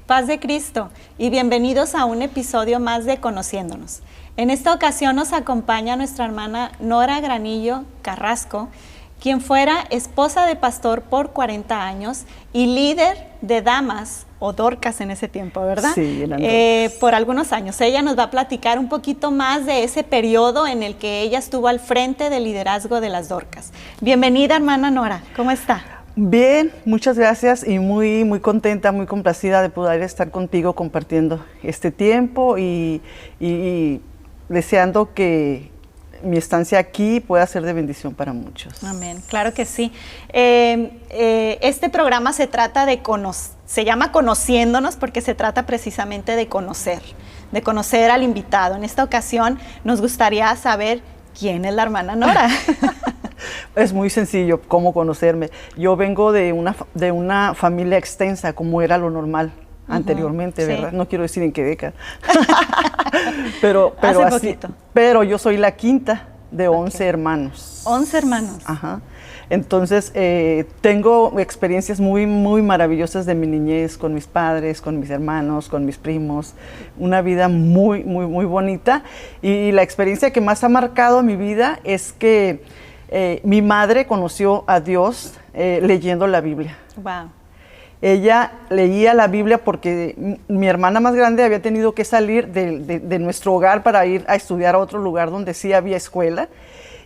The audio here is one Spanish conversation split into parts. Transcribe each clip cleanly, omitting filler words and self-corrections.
Paz de Cristo y bienvenidos a un episodio más de Conociéndonos. En esta ocasión nos acompaña nuestra hermana Nora Granillo Carrasco, quien fuera esposa de pastor por 40 años y líder de damas o dorcas en ese tiempo, ¿verdad? Sí, eran dorcas. Por algunos años. Ella nos va a platicar un poquito más de ese periodo en el que ella estuvo al frente del liderazgo de las dorcas. Bienvenida, hermana Nora, ¿cómo está? Bien, muchas gracias y muy contenta, muy complacida de poder estar contigo compartiendo este tiempo y deseando que mi estancia aquí pueda ser de bendición para muchos. Amén, claro que sí. Este programa se trata de se llama Conociéndonos porque se trata precisamente de conocer al invitado. En esta ocasión nos gustaría saber quién es la hermana Nora. Es muy sencillo cómo conocerme. Yo vengo de una familia extensa, como era lo normal anteriormente, ¿verdad? Sí. No quiero decir en qué década. pero hace así, poquito. Pero yo soy la quinta de 11 hermanos. 11 hermanos. Ajá. Entonces, tengo experiencias muy maravillosas de mi niñez con mis padres, con mis hermanos, con mis primos. Una vida muy bonita. Y la experiencia que más ha marcado mi vida es que mi madre conoció a Dios leyendo la Biblia. Wow. Ella leía la Biblia porque mi hermana más grande había tenido que salir de nuestro hogar para ir a estudiar a otro lugar donde sí había escuela.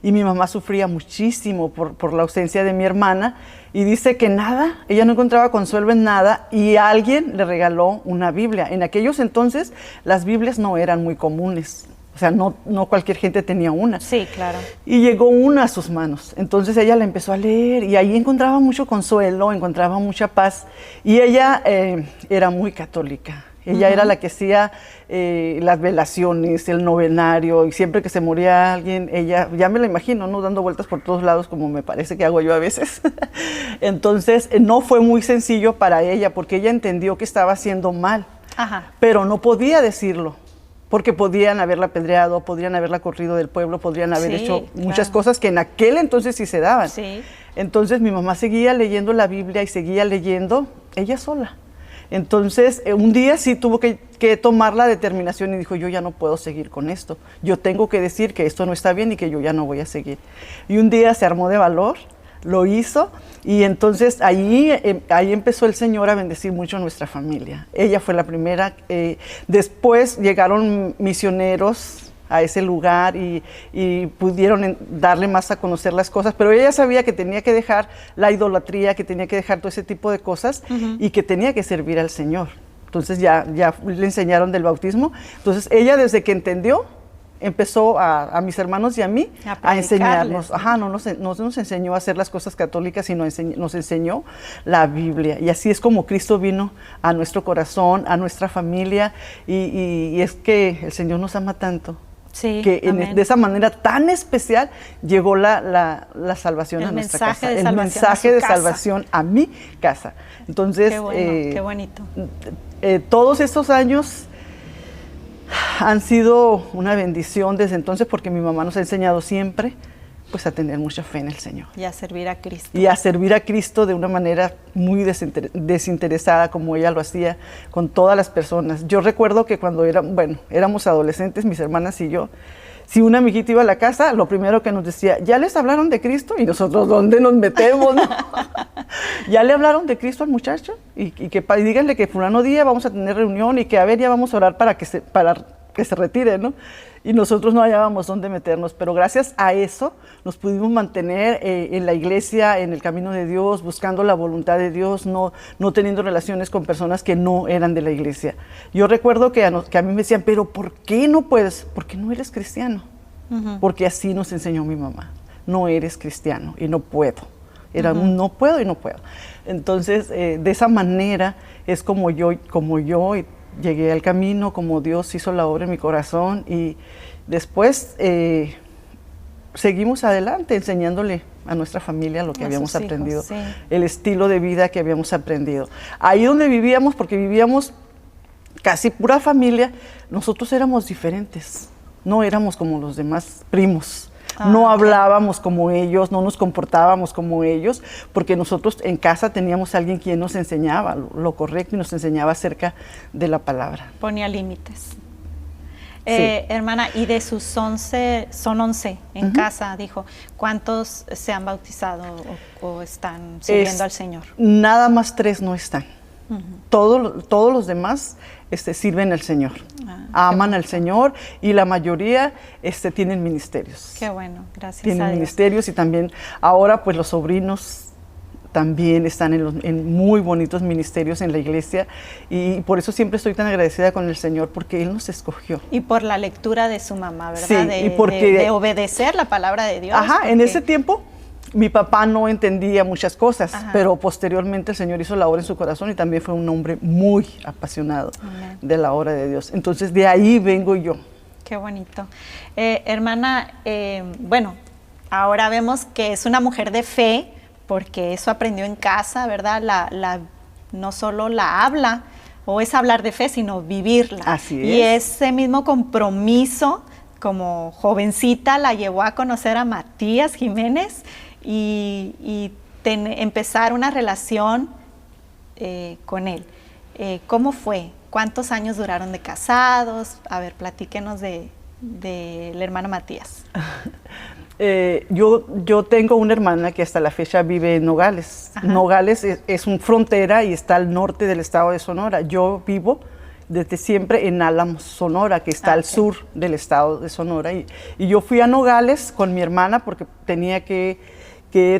Y mi mamá sufría muchísimo por la ausencia de mi hermana. Y dice que nada, ella no encontraba consuelo en nada y alguien le regaló una Biblia. En aquellos entonces las Biblias no eran muy comunes. O sea, no cualquier gente tenía una. Sí, claro. Y llegó una a sus manos. Entonces ella la empezó a leer y ahí encontraba mucho consuelo, encontraba mucha paz. Y ella era muy católica. Ella era la que hacía las velaciones, el novenario, y siempre que se moría alguien, ella, ya me la imagino, ¿no? Dando vueltas por todos lados, como me parece que hago yo a veces. Entonces, no fue muy sencillo para ella, porque ella entendió que estaba haciendo mal, pero no podía decirlo. Porque podrían haberla apedreado, podrían haberla corrido del pueblo, podrían haber hecho muchas cosas que en aquel entonces sí se daban. Sí. Entonces mi mamá seguía leyendo la Biblia y seguía leyendo ella sola. Entonces un día sí tuvo que tomar la determinación y dijo, yo ya no puedo seguir con esto. Yo tengo que decir que esto no está bien y que yo ya no voy a seguir. Y un día se armó de valor, lo hizo y entonces ahí empezó el Señor a bendecir mucho a nuestra familia. Ella fue la primera. Después llegaron misioneros a ese lugar y pudieron darle más a conocer las cosas, pero ella sabía que tenía que dejar la idolatría, que tenía que dejar todo ese tipo de cosas y que tenía que servir al Señor. Entonces ya le enseñaron del bautismo. Entonces ella desde que entendió, empezó a mis hermanos y a mí a enseñarnos. No nos enseñó a hacer las cosas católicas, sino nos enseñó la Biblia. Y así es como Cristo vino a nuestro corazón, a nuestra familia. Y es que el Señor nos ama tanto. Sí, que de esa manera tan especial llegó la salvación a nuestra casa. El mensaje de salvación a mi casa. Entonces, qué bueno, qué bonito. Todos estos años han sido una bendición desde entonces porque mi mamá nos ha enseñado siempre pues a tener mucha fe en el Señor. Y a servir a Cristo. Y a servir a Cristo de una manera muy desinteresada como ella lo hacía con todas las personas. Yo recuerdo que cuando éramos adolescentes, mis hermanas y yo, si una amiguita iba a la casa, lo primero que nos decía, ¿ya les hablaron de Cristo? Y nosotros, ¿dónde nos metemos? ¿No? ¿Ya le hablaron de Cristo al muchacho? Y díganle que fulano día vamos a tener reunión y que a ver, ya vamos a orar para que se retire, ¿no? Y nosotros no hallábamos dónde meternos, pero gracias a eso nos pudimos mantener en la iglesia, en el camino de Dios, buscando la voluntad de Dios, no teniendo relaciones con personas que no eran de la iglesia. Yo recuerdo que a mí me decían, pero ¿por qué no puedes? Porque no eres cristiano. Porque así nos enseñó mi mamá. No eres cristiano y no puedo. Era no puedo y no puedo. Entonces, de esa manera es como yo llegué al camino, como Dios hizo la obra en mi corazón y después seguimos adelante enseñándole a nuestra familia lo que habíamos aprendido, el estilo de vida que habíamos aprendido. Ahí donde vivíamos, porque vivíamos casi pura familia, nosotros éramos diferentes, no éramos como los demás primos. No hablábamos como ellos, no nos comportábamos como ellos, porque nosotros en casa teníamos a alguien quien nos enseñaba lo correcto y nos enseñaba acerca de la palabra. Ponía límites. Sí. Hermana, y de sus 11, son 11 en casa, dijo, ¿cuántos se han bautizado o están sirviendo al Señor? Nada más 3 no están. Todos los demás sirven al Señor, aman al Señor, y la mayoría tienen ministerios. Qué bueno, gracias a Tienen Dios. ministerios, y también ahora pues los sobrinos también están en muy bonitos ministerios en la iglesia, y por eso siempre estoy tan agradecida con el Señor, porque Él nos escogió. Y por la lectura de su mamá, ¿verdad? Sí, y porque, de obedecer la palabra de Dios. Ajá, en ese tiempo mi papá no entendía muchas cosas, pero posteriormente el Señor hizo la obra en su corazón, y también fue un hombre muy apasionado de la obra de Dios. Entonces de ahí vengo yo. Qué bonito. Hermana, bueno, ahora vemos que es una mujer de fe, porque eso aprendió en casa, ¿verdad? No solo la habla, o es hablar de fe, sino vivirla. Así es. Y ese mismo compromiso, como jovencita, la llevó a conocer a Matías Jiménez y empezar una relación con él. ¿Cómo fue? ¿Cuántos años duraron de casados? A ver, platíquenos del hermano Matías. Yo tengo una hermana que hasta la fecha vive en Nogales. Ajá. Nogales es una frontera y está al norte del estado de Sonora. Yo vivo desde siempre en Álamos, Sonora, que está al sur del estado de Sonora. Y yo fui a Nogales con mi hermana porque tenía que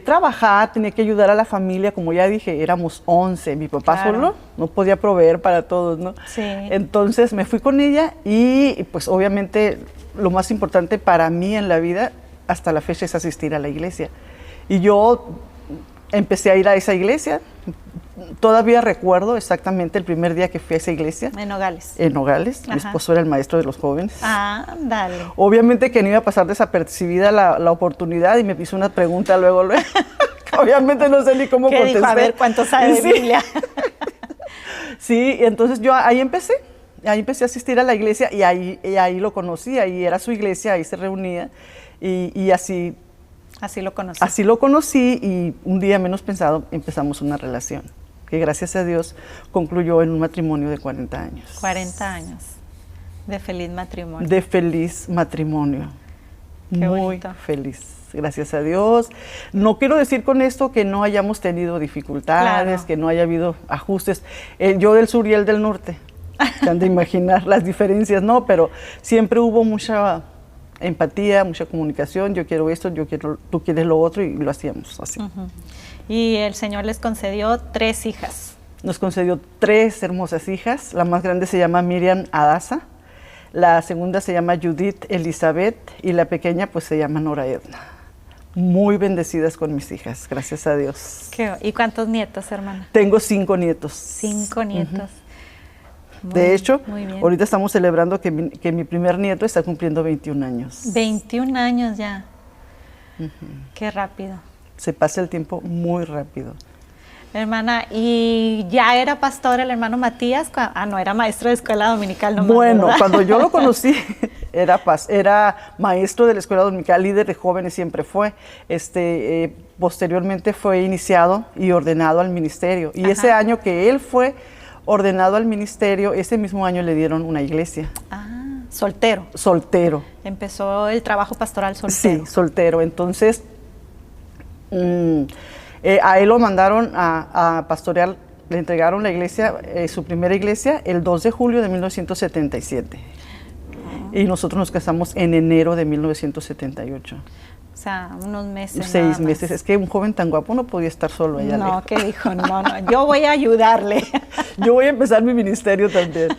trabajar, tenía que ayudar a la familia. Como ya dije, éramos 11. Mi papá solo no podía proveer para todos, ¿no? Sí. Entonces me fui con ella, y pues obviamente lo más importante para mí en la vida hasta la fecha es asistir a la iglesia. Y yo empecé a ir a esa iglesia. Todavía recuerdo exactamente el primer día que fui a esa iglesia. En Nogales. En Nogales. Ajá. Mi esposo era el maestro de los jóvenes. Ah, dale. Obviamente que no iba a pasar desapercibida la oportunidad, y me hizo una pregunta luego. Obviamente no sé ni cómo contesté. Dijo? A ver, ¿cuánto sabe de Biblia? Sí, entonces yo ahí empecé a asistir a la iglesia, y ahí lo conocí, ahí era su iglesia, ahí se reunía, y así lo conocí. Así lo conocí, y un día menos pensado empezamos una relación que gracias a Dios concluyó en un matrimonio de 40 años. 40 años de feliz matrimonio. De feliz matrimonio. Qué muy bonito. Feliz, gracias a Dios. No quiero decir con esto que no hayamos tenido dificultades, que no haya habido ajustes. Yo del sur y él del norte. Se han de imaginar las diferencias, ¿no? Pero siempre hubo mucha empatía, mucha comunicación. Yo quiero esto, tú quieres lo otro, y lo hacíamos así. Y el Señor les concedió 3 hijas. Nos concedió 3 hermosas hijas. La más grande se llama Miriam Adasa, la segunda se llama Judith Elizabeth, y la pequeña pues se llama Nora Edna. Muy bendecidas con mis hijas, gracias a Dios. ¿Y cuántos nietos, hermana? Tengo 5 nietos. 5 nietos. De hecho, ahorita estamos celebrando que mi primer nieto está cumpliendo 21 años. 21 años ya. Qué rápido. Se pasa el tiempo muy rápido. Hermana, ¿y ya era pastor el hermano Matías? No, era maestro de escuela dominical. Bueno, cuando yo lo conocí, era maestro de la escuela dominical, líder de jóvenes siempre fue. Posteriormente fue iniciado y ordenado al ministerio. Y ese año que él fue ordenado al ministerio, ese mismo año le dieron una iglesia. Ah, soltero. Soltero. Empezó el trabajo pastoral soltero. Sí, soltero. Entonces, a él lo mandaron a pastorear, le entregaron la iglesia, su primera iglesia, el 2 de julio de 1977. Y nosotros nos casamos en enero de 1978. O sea, unos meses. 6 meses. Es que un joven tan guapo no podía estar solo allá. No, ¿qué dijo? No, yo voy a ayudarle. Yo voy a empezar mi ministerio también.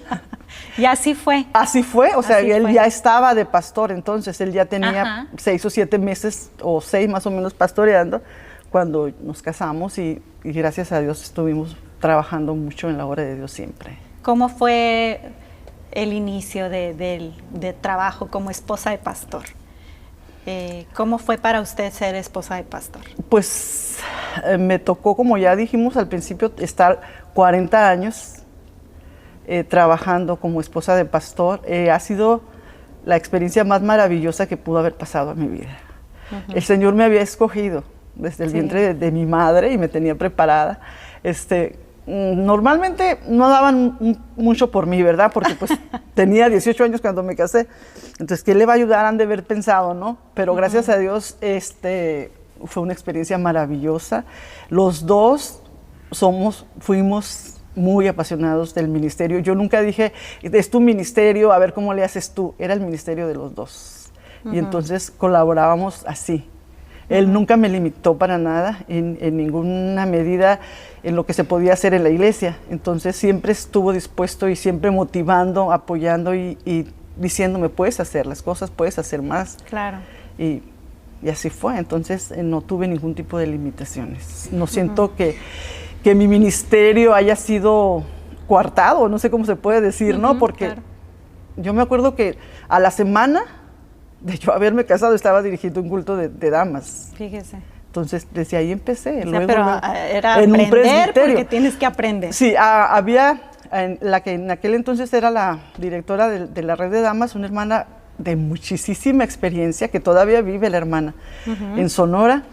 Y así fue. Así fue, o sea, él ya estaba de pastor, entonces él ya tenía 6 o 7 meses, o 6 más o menos pastoreando, cuando nos casamos, y gracias a Dios estuvimos trabajando mucho en la obra de Dios siempre. ¿Cómo fue el inicio de trabajo como esposa de pastor? ¿Cómo fue para usted ser esposa de pastor? Pues me tocó, como ya dijimos al principio, estar 40 años trabajando como esposa de pastor. Ha sido la experiencia más maravillosa que pudo haber pasado en mi vida. El Señor me había escogido desde el vientre de mi madre y me tenía preparada. Normalmente no daban mucho por mí, ¿verdad? Porque pues tenía 18 años cuando me casé. Entonces, ¿qué le va a ayudar? Han de haber pensado, ¿no? Pero gracias a Dios, fue una experiencia maravillosa. Los dos fuimos muy apasionados del ministerio. Yo nunca dije, es tu ministerio, a ver cómo le haces tú. Era el ministerio de los dos. Y entonces colaborábamos así. Él nunca me limitó para nada, en ninguna medida, en lo que se podía hacer en la iglesia. Entonces siempre estuvo dispuesto y siempre motivando, apoyando y diciéndome, puedes hacer las cosas, puedes hacer más. Claro. Y así fue. Entonces no tuve ningún tipo de limitaciones. No siento que mi ministerio haya sido coartado, no sé cómo se puede decir, ¿no? Porque yo me acuerdo que a la semana de yo haberme casado estaba dirigiendo un culto de damas. Fíjese. Entonces, desde ahí empecé. O sea, pero era en aprender porque tienes que aprender. Sí, había, la que en aquel entonces era la directora de la red de damas, una hermana de muchísima experiencia, que todavía vive la hermana, en Sonora.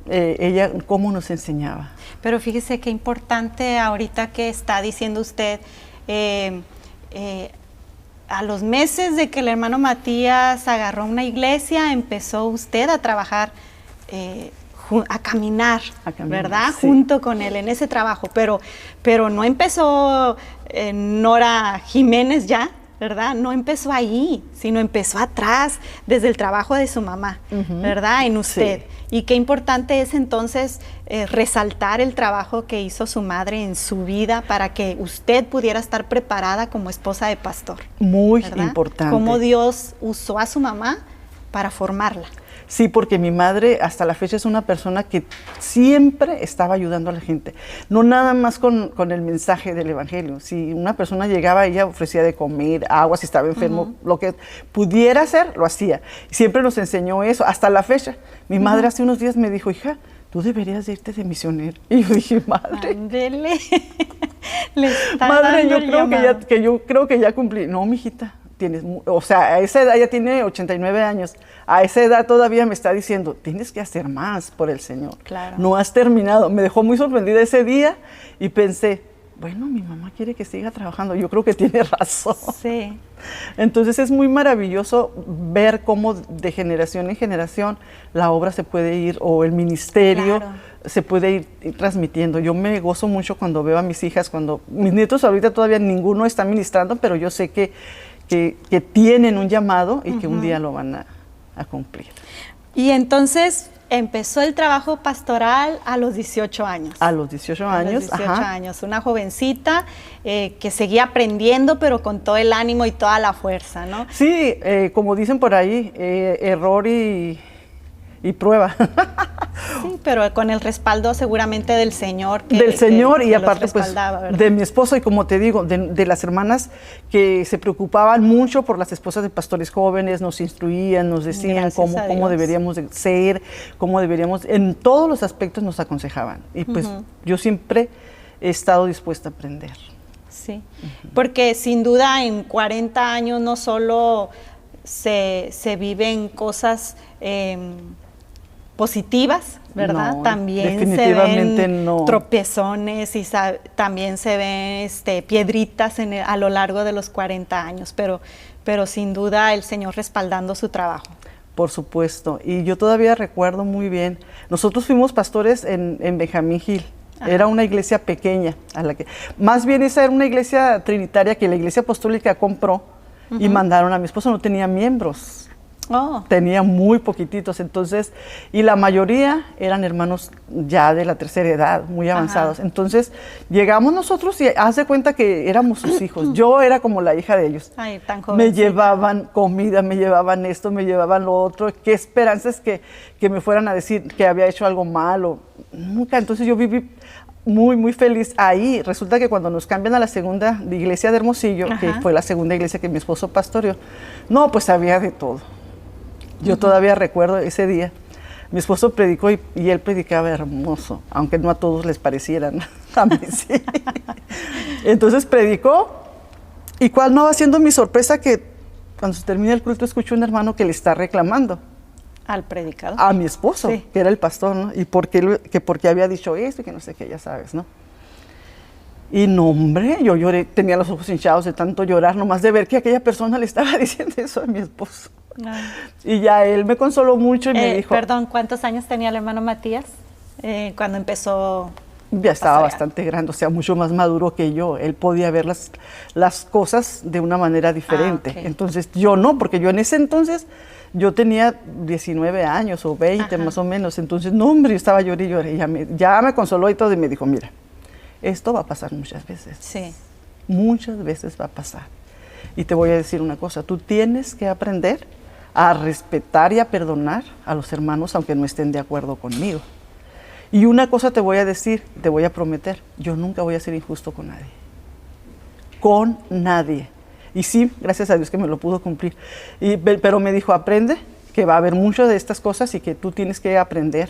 Ella cómo nos enseñaba. Pero fíjese qué importante ahorita que está diciendo usted, a los meses de que el hermano Matías agarró una iglesia, empezó usted a trabajar, a caminar, ¿verdad? Sí. Junto con él en ese trabajo, pero no empezó Nora Jiménez ya, ¿verdad? No empezó ahí, sino empezó atrás, desde el trabajo de su mamá, ¿verdad? En usted. Sí. Y qué importante es entonces resaltar el trabajo que hizo su madre en su vida para que usted pudiera estar preparada como esposa de pastor. Muy ¿verdad? Importante. Cómo Dios usó a su mamá para formarla. Sí, porque mi madre hasta la fecha es una persona que siempre estaba ayudando a la gente. No nada más con el mensaje del evangelio. Si una persona llegaba, ella ofrecía de comer, agua, si estaba enfermo, lo que pudiera hacer, lo hacía. Siempre nos enseñó eso, hasta la fecha. Mi madre hace unos días me dijo, hija, tú deberías de irte de misionero. Y yo dije, madre. Ándele. Le está madre, dando yo creo que ya cumplí. No, mijita. O sea, a esa edad ya tiene 89 años, a esa edad todavía me está diciendo, tienes que hacer más por el Señor, claro. No has terminado. Me dejó muy sorprendida ese día y pensé, bueno, mi mamá quiere que siga trabajando, yo creo que tiene razón. Sí. Entonces es muy maravilloso ver cómo de generación en generación la obra se puede ir, o el ministerio se puede ir transmitiendo. Yo me gozo mucho cuando veo a mis hijas, cuando mis nietos ahorita todavía ninguno está ministrando, pero yo sé que tienen un llamado y que un día lo van a cumplir. Y entonces empezó el trabajo pastoral a los 18 años. A los 18 años. A los 18 años, una jovencita que seguía aprendiendo, pero con todo el ánimo y toda la fuerza, ¿no? Sí, como dicen por ahí, error y prueba. Sí, pero con el respaldo seguramente del Señor. Del Señor y aparte pues de mi esposo, y como te digo, de las hermanas que se preocupaban mucho por las esposas de pastores jóvenes, nos instruían, nos decían cómo deberíamos de ser, cómo deberíamos, en todos los aspectos nos aconsejaban. Y pues yo siempre he estado dispuesta a aprender. Sí, porque sin duda en 40 años no solo se viven cosas positivas, ¿verdad? No, también definitivamente se ven no. tropezones y también se ven piedritas a lo largo de los 40 años, pero sin duda el Señor respaldando su trabajo. Por supuesto, y yo todavía recuerdo muy bien, nosotros fuimos pastores en Benjamín Hill. Era una iglesia pequeña, más bien esa era una iglesia trinitaria que la iglesia apostólica compró y mandaron a mi esposo, no tenía miembros. Tenía muy poquititos, entonces, y la mayoría eran hermanos ya de la tercera edad, muy avanzados. Entonces, llegamos nosotros y haz de cuenta que éramos sus hijos. Yo era como la hija de ellos. Ay, tan jovencita. Me llevaban comida, me llevaban esto, me llevaban lo otro. Qué esperanzas que me fueran a decir que había hecho algo malo. Nunca, entonces yo viví muy, muy feliz ahí. Resulta que cuando nos cambian a la segunda iglesia de Hermosillo, que fue la segunda iglesia que mi esposo pastoreó, no, pues había de todo. Yo todavía recuerdo ese día, mi esposo predicó y él predicaba hermoso, aunque no a todos les parecieran, a mí sí. Entonces predicó, y cuál no va siendo mi sorpresa que cuando se termina el culto escucho a un hermano que le está reclamando. Al predicador. A mi esposo, Sí. que era el pastor, ¿no? Y porque había dicho esto y que no sé qué, ya sabes, ¿no? Y no, hombre, yo lloré, tenía los ojos hinchados de tanto llorar, nomás de ver que aquella persona le estaba diciendo eso a mi esposo. Ah. Y ya él me consoló mucho y me dijo... Perdón, ¿cuántos años tenía el hermano Matías cuando empezó? Ya estaba pastorear? bastante grande, o sea, mucho más maduro que yo. Él podía ver las cosas de una manera diferente. Ok. Entonces, yo no, porque yo en ese entonces, yo tenía 19 años o 20 Ajá. más o menos. Entonces, no, hombre, yo estaba llorando y lloré. Y ya me consoló y todo y me dijo, mira, esto va a pasar muchas veces. Sí. Muchas veces va a pasar. Y te voy a decir una cosa, tú tienes que aprender a respetar y a perdonar a los hermanos aunque no estén de acuerdo conmigo. Y una cosa te voy a decir, te voy a prometer, yo nunca voy a ser injusto con nadie. Con nadie. Y sí, gracias a Dios que me lo pudo cumplir. Pero me dijo, aprende que va a haber mucho de estas cosas y que tú tienes que aprender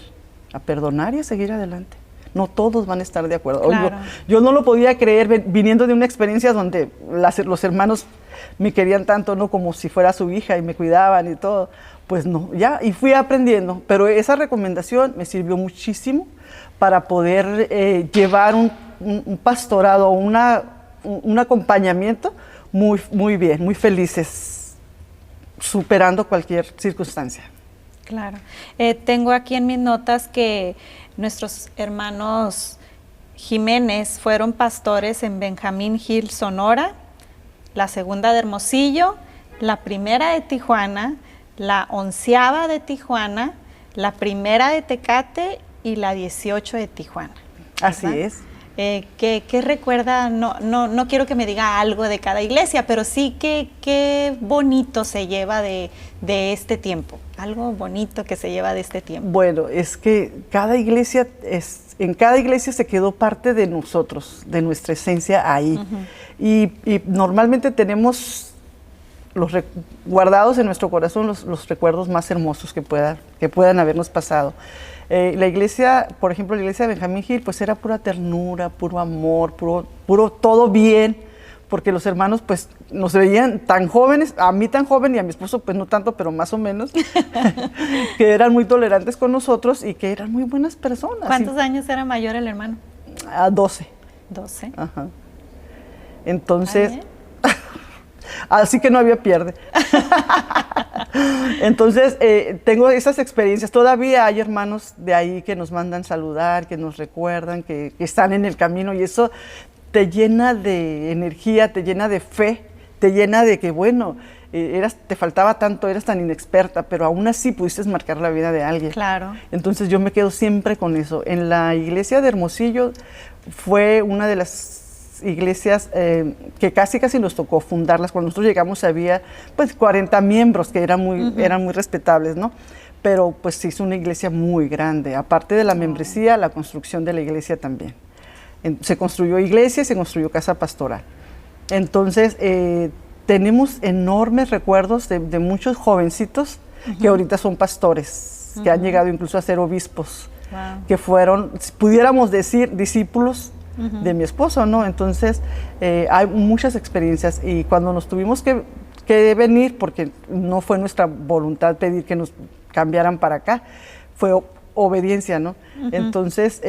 a perdonar y a seguir adelante. No todos van a estar de acuerdo. Claro. Yo no lo podía creer viniendo de una experiencia donde los hermanos me querían tanto, ¿no? Como si fuera su hija y me cuidaban y todo. Pues no, ya, y fui aprendiendo. Pero esa recomendación me sirvió muchísimo para poder llevar un pastorado, un acompañamiento muy, muy bien, muy felices, superando cualquier circunstancia. Claro. Tengo aquí en mis notas que nuestros hermanos Jiménez fueron pastores en Benjamín Hill, Sonora, la segunda de Hermosillo, la primera de Tijuana, la 11ª de Tijuana, la primera de Tecate y la 18 de Tijuana. Así ¿verdad? es. ¿Qué recuerda? No quiero que me diga algo de cada iglesia, pero sí qué bonito se lleva de este tiempo. Algo bonito que se lleva de este tiempo. Bueno, es que en cada iglesia se quedó parte de nosotros, de nuestra esencia ahí. Y normalmente tenemos guardados en nuestro corazón los recuerdos más hermosos que puedan habernos pasado. La iglesia, por ejemplo, la iglesia de Benjamín Hill, pues era pura ternura, puro amor, puro todo bien, porque los hermanos pues nos veían tan jóvenes, a mí tan joven y a mi esposo pues no tanto, pero más o menos, que eran muy tolerantes con nosotros y que eran muy buenas personas. ¿Cuántos años era mayor el hermano? A 12. 12. Ajá. Entonces, Bien. así que no había pierde. Entonces, tengo esas experiencias. Todavía hay hermanos de ahí que nos mandan saludar, que nos recuerdan, que están en el camino y eso te llena de energía, te llena de fe, te llena de que, bueno, te faltaba tanto, eras tan inexperta, pero aún así pudiste marcar la vida de alguien. Claro. Entonces yo me quedo siempre con eso. En la iglesia de Hermosillo fue una de las iglesias que casi nos tocó fundarlas. Cuando nosotros llegamos había pues 40 miembros que eran muy respetables, ¿no? Pero pues se hizo una iglesia muy grande. Aparte de la membresía, la construcción de la iglesia también. Se construyó iglesia y se construyó casa pastoral. Entonces tenemos enormes recuerdos de muchos jovencitos que ahorita son pastores, que han llegado incluso a ser obispos, que fueron, pudiéramos decir, discípulos de mi esposo, ¿no? Entonces, hay muchas experiencias y cuando nos tuvimos que venir, porque no fue nuestra voluntad pedir que nos cambiaran para acá, fue obediencia, ¿no? Entonces,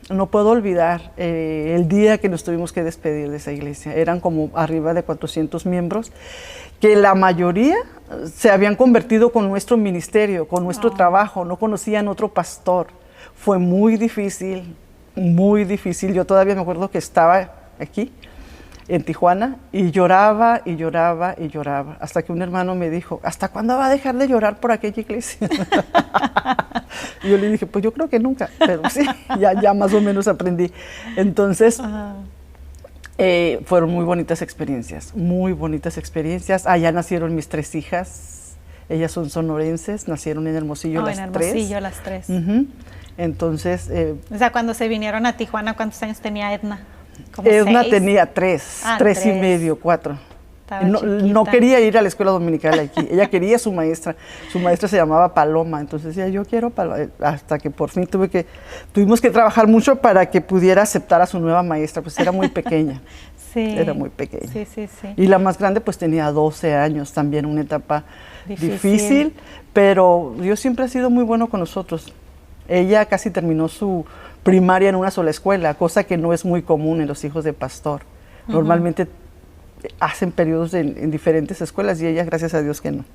no puedo olvidar el día que nos tuvimos que despedir de esa iglesia. Eran como arriba de 400 miembros, que la mayoría se habían convertido con nuestro ministerio, con nuestro trabajo, no conocían otro pastor. Fue muy difícil. Muy difícil. Yo todavía me acuerdo que estaba aquí, en Tijuana, y lloraba, y lloraba, y lloraba, hasta que un hermano me dijo, ¿hasta cuándo va a dejar de llorar por aquella iglesia? Y yo le dije, pues yo creo que nunca, pero sí, ya más o menos aprendí. Entonces, fueron muy bonitas experiencias, muy bonitas experiencias. Allá nacieron mis 3 hijas, ellas son sonorenses, nacieron en Hermosillo las 3. En Hermosillo las 3. Entonces... o sea, cuando se vinieron a Tijuana, ¿cuántos años tenía Edna? Edna 6. tenía 3, 3 y medio, 4. No quería ir a la escuela dominical aquí, ella quería su maestra se llamaba Paloma, entonces decía, yo quiero Paloma, hasta que por fin tuvimos que trabajar mucho para que pudiera aceptar a su nueva maestra, pues era muy pequeña. Sí. Era muy pequeña. Sí, sí, sí. Y la más grande pues tenía 12 años, también una etapa difícil, pero Dios siempre ha sido muy bueno con nosotros. Ella casi terminó su primaria en una sola escuela, cosa que no es muy común en los hijos de pastor. Normalmente hacen periodos en diferentes escuelas y ella, gracias a Dios, que no.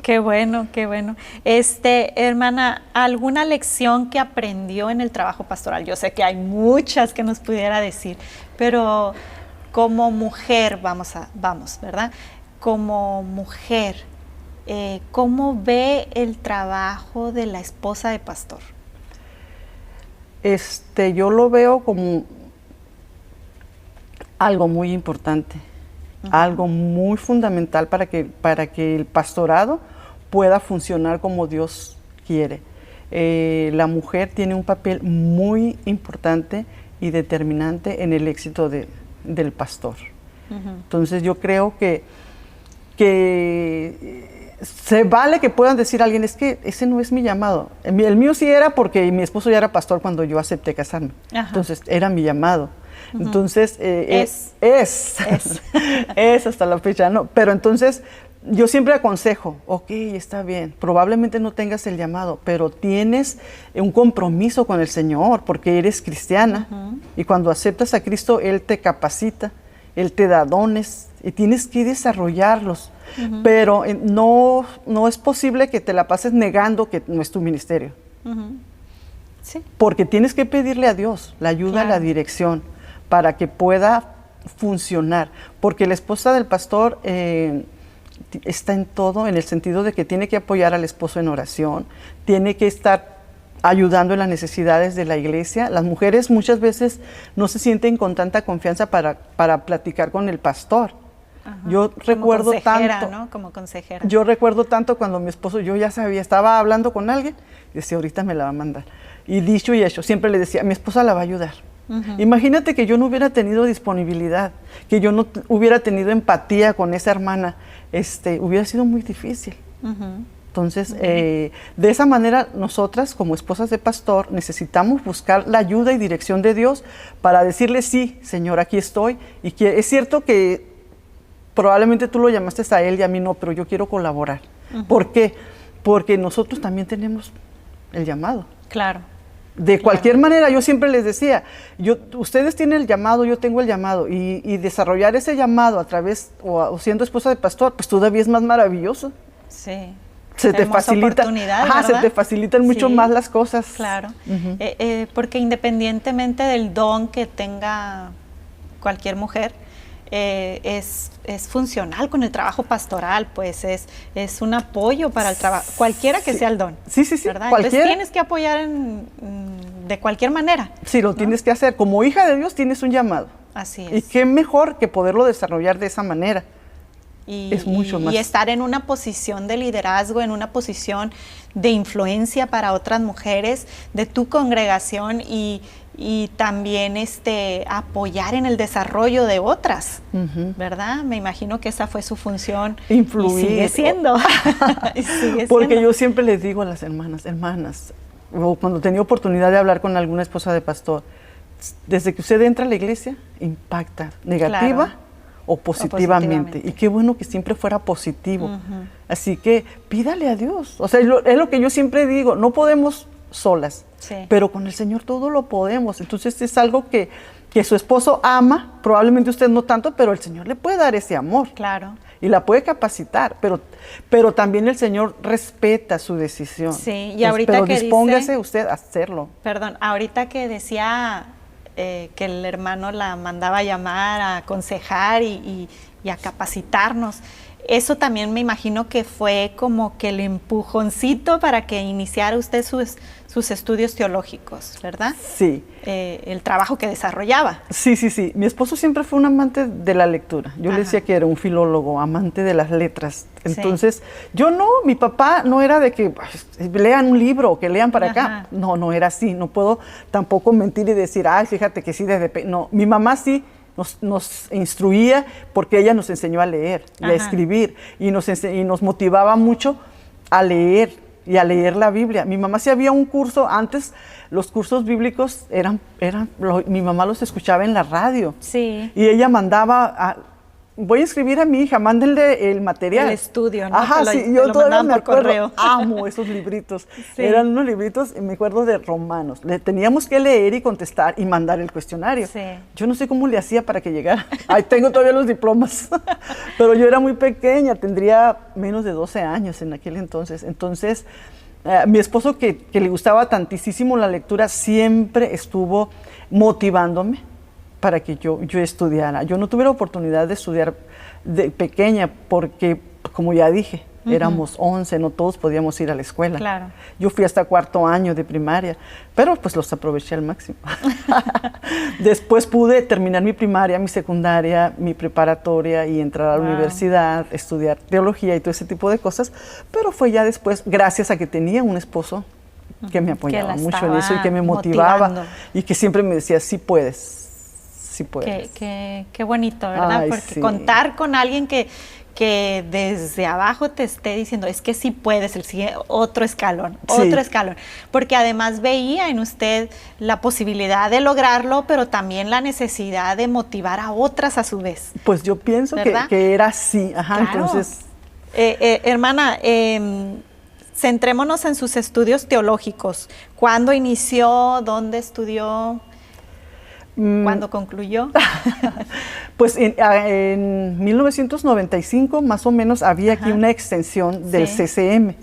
Qué bueno, qué bueno. Hermana, ¿alguna lección que aprendió en el trabajo pastoral? Yo sé que hay muchas que nos pudiera decir, pero como mujer, vamos, ¿verdad? Como mujer, ¿cómo ve el trabajo de la esposa de pastor? Yo lo veo como algo muy importante, algo muy fundamental para que el pastorado pueda funcionar como Dios quiere. La mujer tiene un papel muy importante y determinante en el éxito del pastor. Entonces yo creo que se vale que puedan decir a alguien, es que ese no es mi llamado. El mío sí era porque mi esposo ya era pastor cuando yo acepté casarme. Entonces era mi llamado. Entonces es hasta la fecha, ¿no? Pero entonces yo siempre aconsejo, ok, está bien, probablemente no tengas el llamado, pero tienes un compromiso con el Señor porque eres cristiana y cuando aceptas a Cristo, Él te capacita, Él te da dones y tienes que desarrollarlos, pero no es posible que te la pases negando que no es tu ministerio. Sí. Porque tienes que pedirle a Dios la ayuda, la dirección, para que pueda funcionar. Porque la esposa del pastor está en todo, en el sentido de que tiene que apoyar al esposo en oración, tiene que estar ayudando en las necesidades de la iglesia. Las mujeres muchas veces no se sienten con tanta confianza para platicar con el pastor. Yo recuerdo tanto, ¿no? Como consejera. Yo recuerdo tanto cuando mi esposo, yo ya sabía, estaba hablando con alguien, y decía, ahorita me la va a mandar. Y dicho y hecho, siempre le decía, mi esposa la va a ayudar. Imagínate que yo no hubiera tenido disponibilidad, que yo no hubiera tenido empatía con esa hermana, hubiera sido muy difícil. Entonces, de esa manera, nosotras como esposas de pastor necesitamos buscar la ayuda y dirección de Dios para decirle, sí, Señor, aquí estoy. Y que es cierto que probablemente tú lo llamaste a él y a mí no, pero yo quiero colaborar. ¿Por qué? Porque nosotros también tenemos el llamado. Claro. De cualquier manera, yo siempre les decía, ustedes tienen el llamado, yo tengo el llamado, y desarrollar ese llamado a través, o siendo esposa de pastor, pues todavía es más maravilloso. Sí. Se te facilitan mucho más las cosas. Claro, porque independientemente del don que tenga cualquier mujer, es funcional con el trabajo pastoral, pues es un apoyo para el trabajo, cualquiera que sea el don. Sí, ¿verdad? Entonces tienes que apoyar de cualquier manera. Sí, lo tienes que hacer. Como hija de Dios tienes un llamado. Así es. Y qué mejor que poderlo desarrollar de esa manera. Es mucho más. Y estar en una posición de liderazgo, en una posición de influencia para otras mujeres de tu congregación y también apoyar en el desarrollo de otras, ¿verdad? Me imagino que esa fue su función. Influir. Y sigue siendo. Porque yo siempre les digo a las hermanas, o cuando tenía oportunidad de hablar con alguna esposa de pastor, desde que usted entra a la iglesia, impacta, negativa o positivamente. Y qué bueno que siempre fuera positivo. Así que pídale a Dios. O sea, es lo que yo siempre digo, no podemos solas, pero con el Señor todo lo podemos. Entonces es algo que su esposo ama, probablemente usted no tanto, pero el Señor le puede dar ese amor. Claro. Y la puede capacitar, pero también el Señor respeta su decisión. Sí, y ahorita pero que dispóngase usted a hacerlo. Perdón, ahorita que decía que el hermano la mandaba a llamar, a aconsejar y a capacitarnos, eso también me imagino que fue como que el empujoncito para que iniciara usted sus estudios teológicos, ¿verdad? Sí. El trabajo que desarrollaba. Sí. Mi esposo siempre fue un amante de la lectura. Yo le decía que era un filólogo, amante de las letras. Entonces, mi papá no era de que lean un libro, que lean para acá. No era así. No puedo tampoco mentir y decir, fíjate que sí, no. Mi mamá sí nos instruía porque ella nos enseñó a leer y a escribir y nos motivaba mucho a leer y a leer la Biblia. Mi mamá sí había un curso, antes los cursos bíblicos mi mamá los escuchaba en la radio. Sí. Y ella mandaba, voy a inscribir a mi hija, mándenle el material. El estudio, ¿no? Ajá, sí, yo todavía me acuerdo, correo. amo esos libritos. Sí. Eran unos libritos, me acuerdo, de Romanos. Le teníamos que leer y contestar y mandar el cuestionario. Sí. Yo no sé cómo le hacía para que llegara. Ahí tengo todavía los diplomas. Pero yo era muy pequeña, tendría menos de 12 años en aquel entonces. Entonces, mi esposo, que le gustaba tantísimo la lectura, siempre estuvo motivándome para que yo estudiara. Yo no tuve la oportunidad de estudiar de pequeña porque, como ya dije, éramos 11, no todos podíamos ir a la escuela. Claro. Yo fui hasta 4º año de primaria, pero pues los aproveché al máximo. Después pude terminar mi primaria, mi secundaria, mi preparatoria y entrar a la universidad, estudiar teología y todo ese tipo de cosas, pero fue ya después, gracias a que tenía un esposo que me apoyaba mucho en eso y que me motivaba y que siempre me decía, sí puedes. Sí puedes. Qué bonito, ¿verdad? Ay, porque sí. contar con alguien que desde abajo te esté diciendo, es que sí puedes, otro escalón, porque además veía en usted la posibilidad de lograrlo, pero también la necesidad de motivar a otras a su vez. Pues yo pienso que era así, ajá, claro. Entonces... hermana, centrémonos en sus estudios teológicos. ¿Cuándo inició? ¿Dónde estudió? ¿Cuándo concluyó? Pues en 1995 más o menos había aquí una extensión del CCM,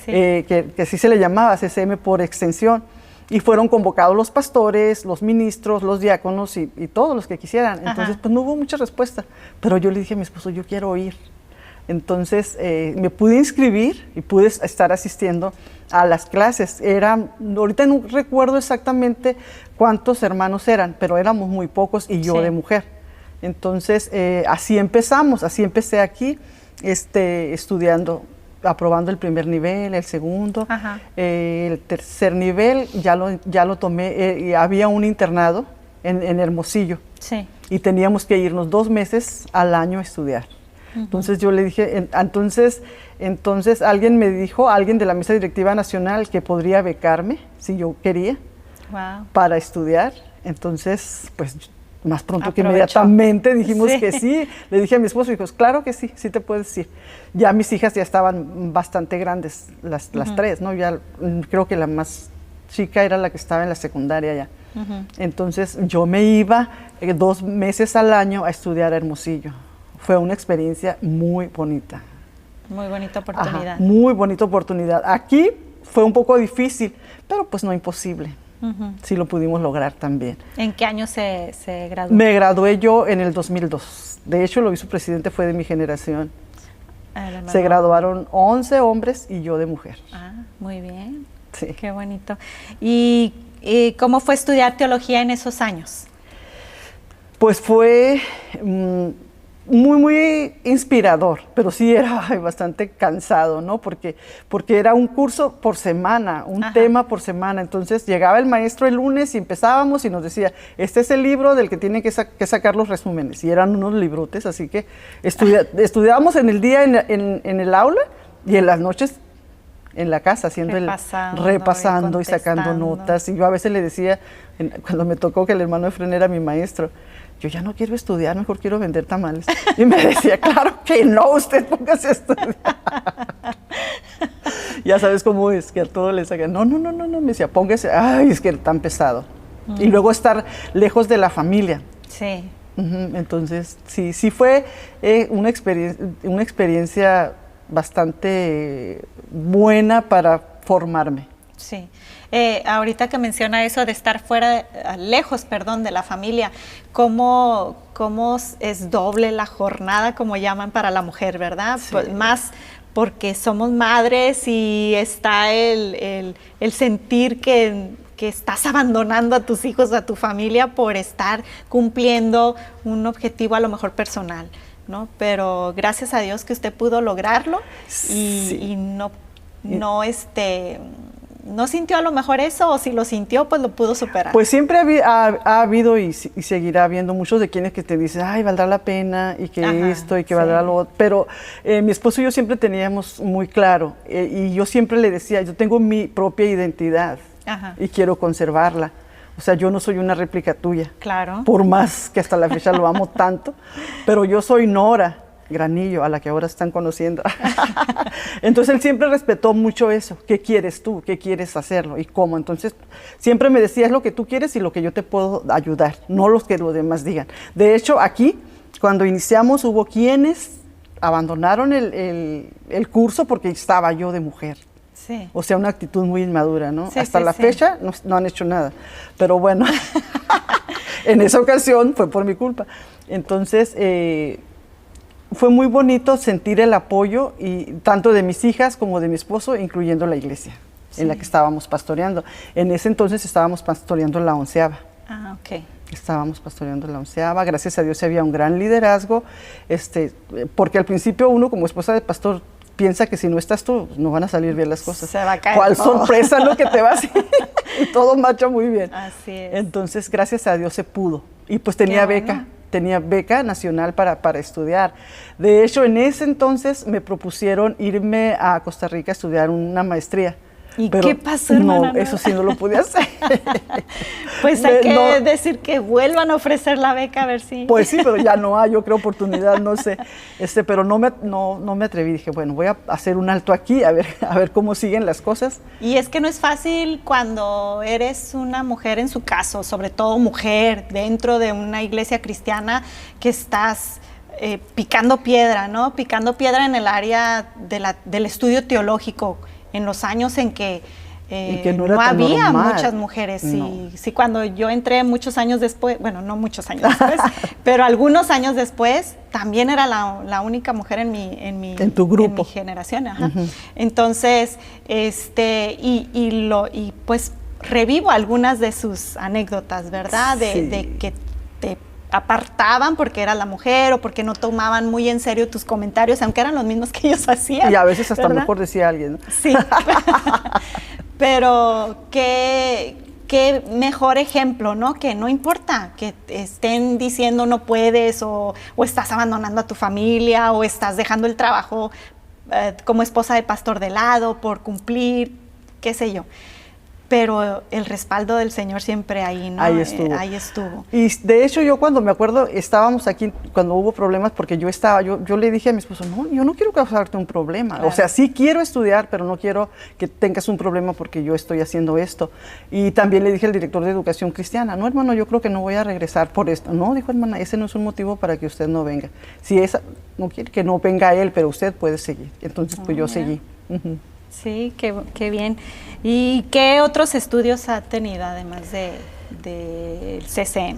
que así se le llamaba, CCM por extensión, y fueron convocados los pastores, los ministros, los diáconos y todos los que quisieran. Entonces pues no hubo mucha respuesta, pero yo le dije a mi esposo, yo quiero ir. Entonces me pude inscribir y pude estar asistiendo a las clases. Ahorita no recuerdo exactamente cuántos hermanos eran, pero éramos muy pocos y yo de mujer. Entonces así empezamos, así empecé aquí estudiando, aprobando el primer nivel, el segundo, el tercer nivel ya lo tomé, y había un internado en Hermosillo y teníamos que irnos 2 meses al año a estudiar. Entonces yo le dije, entonces alguien de la mesa directiva nacional que podría becarme si yo quería para estudiar. Entonces, pues más pronto que inmediatamente dijimos que sí. Le dije a mi esposo, dijo, claro que sí, sí te puedes ir. Ya mis hijas ya estaban bastante grandes, las 3, ¿no? Ya creo que la más chica era la que estaba en la secundaria ya. Entonces yo me iba 2 meses al año a estudiar a Hermosillo. Fue una experiencia muy bonita. Muy bonita oportunidad. Muy bonita oportunidad. Aquí fue un poco difícil, pero pues no imposible. Sí lo pudimos lograr también. ¿En qué año se graduó? Me gradué yo en el 2002. De hecho, el vicepresidente fue de mi generación. Se graduaron 11 hombres y yo de mujer. Muy bien. Sí. Qué bonito. ¿Y cómo fue estudiar teología en esos años? Pues fue... muy inspirador, pero sí era bastante cansado, ¿no? Porque era un curso por semana, un tema por semana. Entonces llegaba el maestro el lunes y empezábamos y nos decía, este es el libro del que tienen que sacar los resúmenes. Y eran unos librotes, así que estudiábamos en el día en el aula y en las noches en la casa, haciendo repasando y sacando notas. Y yo a veces le decía, cuando me tocó que el hermano Efren era mi maestro, yo ya no quiero estudiar, mejor quiero vender tamales. Y me decía, claro que no, usted póngase a estudiar. Ya sabes cómo es, que a todo le sacan, no, me decía, póngase, ay, es que tan pesado. Y luego estar lejos de la familia. Sí. Entonces, sí fue una experiencia bastante buena para formarme. Sí. Ahorita que menciona eso de estar lejos de la familia, ¿cómo es doble la jornada, como llaman, para la mujer, verdad? Sí. Pues más porque somos madres y está el sentir que estás abandonando a tus hijos, a tu familia, por estar cumpliendo un objetivo a lo mejor personal, ¿no? Pero gracias a Dios que usted pudo lograrlo y no no sintió a lo mejor eso, o si lo sintió, pues lo pudo superar. Pues siempre ha habido y seguirá habiendo muchos de quienes que te dicen, ay, valdrá la pena, y que esto, y que valdrá lo otro. Pero mi esposo y yo siempre teníamos muy claro, y yo siempre le decía, yo tengo mi propia identidad y quiero conservarla. O sea, yo no soy una réplica tuya. Claro. Por más que hasta la fecha lo amo tanto, pero yo soy Nora Granillo, a la que ahora están conociendo. Entonces él siempre respetó mucho eso. ¿Qué quieres tú? ¿Qué quieres hacerlo? ¿Y cómo? Entonces siempre me decía, es lo que tú quieres y lo que yo te puedo ayudar, no los que los demás digan. De hecho, aquí, cuando iniciamos, hubo quienes abandonaron el curso porque estaba yo de mujer. Sí. O sea, una actitud muy inmadura, ¿no? Sí, hasta la fecha no han hecho nada. Pero bueno, en esa ocasión fue por mi culpa. Entonces, fue muy bonito sentir el apoyo, y tanto de mis hijas como de mi esposo, incluyendo la iglesia en la que estábamos pastoreando. En ese entonces estábamos pastoreando la 11ª. Ah, ok. Estábamos pastoreando la 11ª. Gracias a Dios había un gran liderazgo, porque al principio uno como esposa de pastor piensa que si no estás tú, no van a salir bien las cosas. Se va a caer ¿Cuál todo. sorpresa lo que te va a hacer? Y todo marcha muy bien. Así es. Entonces, gracias a Dios se pudo. Y pues tenía beca. Tenía beca nacional para estudiar. De hecho, en ese entonces me propusieron irme a Costa Rica a estudiar una maestría. ¿Y qué pasó, hermana? No, eso sí no lo pude hacer. Pues hay que decir que vuelvan a ofrecer la beca, a ver si... Pues sí, pero ya no hay, yo creo, oportunidad, no sé. Pero no me atreví, dije, bueno, voy a hacer un alto aquí, a ver cómo siguen las cosas. Y es que no es fácil cuando eres una mujer, en su caso, sobre todo mujer, dentro de una iglesia cristiana, que estás picando piedra, ¿no? Picando piedra en el área del estudio teológico, en los años en que, no había muchas mujeres. No. Sí, cuando yo entré muchos años después, bueno, no muchos años después, pero algunos años después, también era la única mujer en tu grupo, en mi generación. Entonces, y pues revivo algunas de sus anécdotas, ¿verdad? De que te apartaban porque era la mujer o porque no tomaban muy en serio tus comentarios, aunque eran los mismos que ellos hacían. Y a veces hasta ¿verdad? Mejor decía alguien, ¿no? Sí, pero qué mejor ejemplo, ¿no? Que no importa que estén diciendo no puedes, o estás abandonando a tu familia, o estás dejando el trabajo como esposa de pastor de lado por cumplir, qué sé yo. Pero el respaldo del Señor siempre ahí, ¿no? Ahí estuvo. Ahí estuvo. Y de hecho yo cuando me acuerdo, estábamos aquí cuando hubo problemas, porque yo le dije a mi esposo, no, yo no quiero causarte un problema. Claro. O sea, sí quiero estudiar, pero no quiero que tengas un problema porque yo estoy haciendo esto. Y también le dije al director de educación cristiana, no, hermano, yo creo que no voy a regresar por esto. No, dijo, hermana, ese no es un motivo para que usted no venga. Si esa no quiere que no venga él, pero usted puede seguir. Entonces, pues yo seguí. Sí, qué bien. ¿Y qué otros estudios ha tenido además del CCM?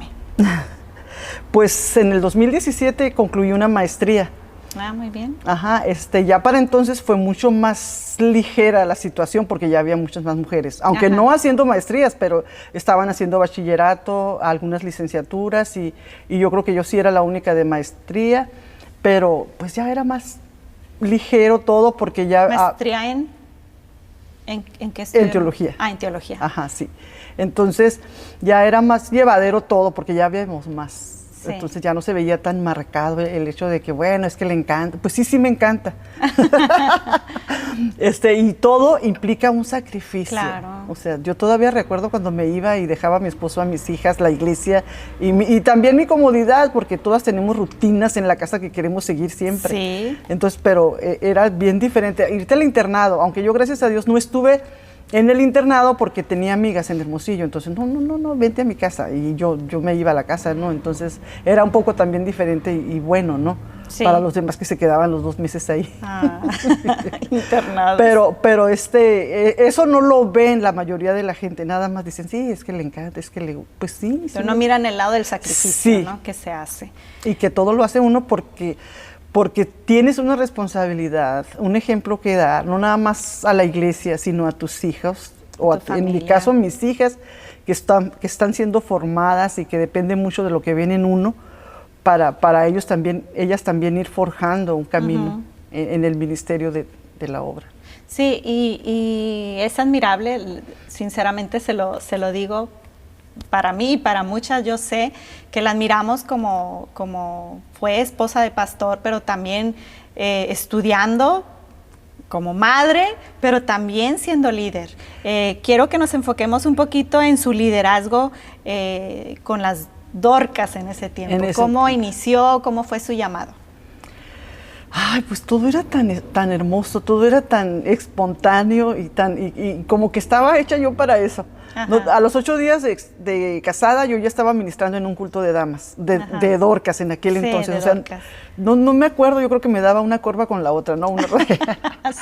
Pues en el 2017 concluí una maestría. Ah, muy bien. Ajá, ya para entonces fue mucho más ligera la situación porque ya había muchas más mujeres, aunque no haciendo maestrías, pero estaban haciendo bachillerato, algunas licenciaturas, y yo creo que yo sí era la única de maestría, pero pues ya era más ligero todo porque ya... ¿Maestría en qué estudio? En teología. Ah, en teología. Ajá, sí. Entonces ya era más llevadero todo porque ya habíamos más. Sí. Entonces ya no se veía tan marcado el hecho de que, bueno, es que le encanta. Pues sí me encanta. Y todo implica un sacrificio. Claro. O sea, yo todavía recuerdo cuando me iba y dejaba a mi esposo, a mis hijas, la iglesia y también mi comodidad, porque todas tenemos rutinas en la casa que queremos seguir siempre. Sí. Entonces, pero era bien diferente. Irte al internado, aunque yo, gracias a Dios, no estuve en el internado porque tenía amigas en Hermosillo, entonces no, vente a mi casa, y yo me iba a la casa, ¿no? Entonces era un poco también diferente y bueno, ¿no? Sí. Para los demás que se quedaban los 2 meses ahí. Internados. Pero eso no lo ven la mayoría de la gente, nada más dicen, sí, es que le encanta, es que pues sí. Pero no miran el lado del sacrificio, ¿no? Que se hace. Y que todo lo hace uno porque tienes una responsabilidad, un ejemplo que dar, no nada más a la iglesia, sino a tus hijos, o en mi caso mis hijas, que están siendo formadas y que depende mucho de lo que ven en uno, para ellas también ir forjando un camino en el ministerio de la obra. Sí, y es admirable, sinceramente se lo digo, para mí y para muchas. Yo sé que la admiramos como fue esposa de pastor, pero también estudiando como madre, pero también siendo líder. Quiero que nos enfoquemos un poquito en su liderazgo con las Dorcas en ese tiempo. ¿Cómo inició? ¿Cómo fue su llamado? Ay, pues todo era tan hermoso, todo era tan espontáneo y como que estaba hecha yo para eso. No, a los 8 días de casada yo ya estaba ministrando en un culto de damas, de Dorcas en aquel entonces. O sea, no me acuerdo, yo creo que me daba una corva con la otra, ¿no?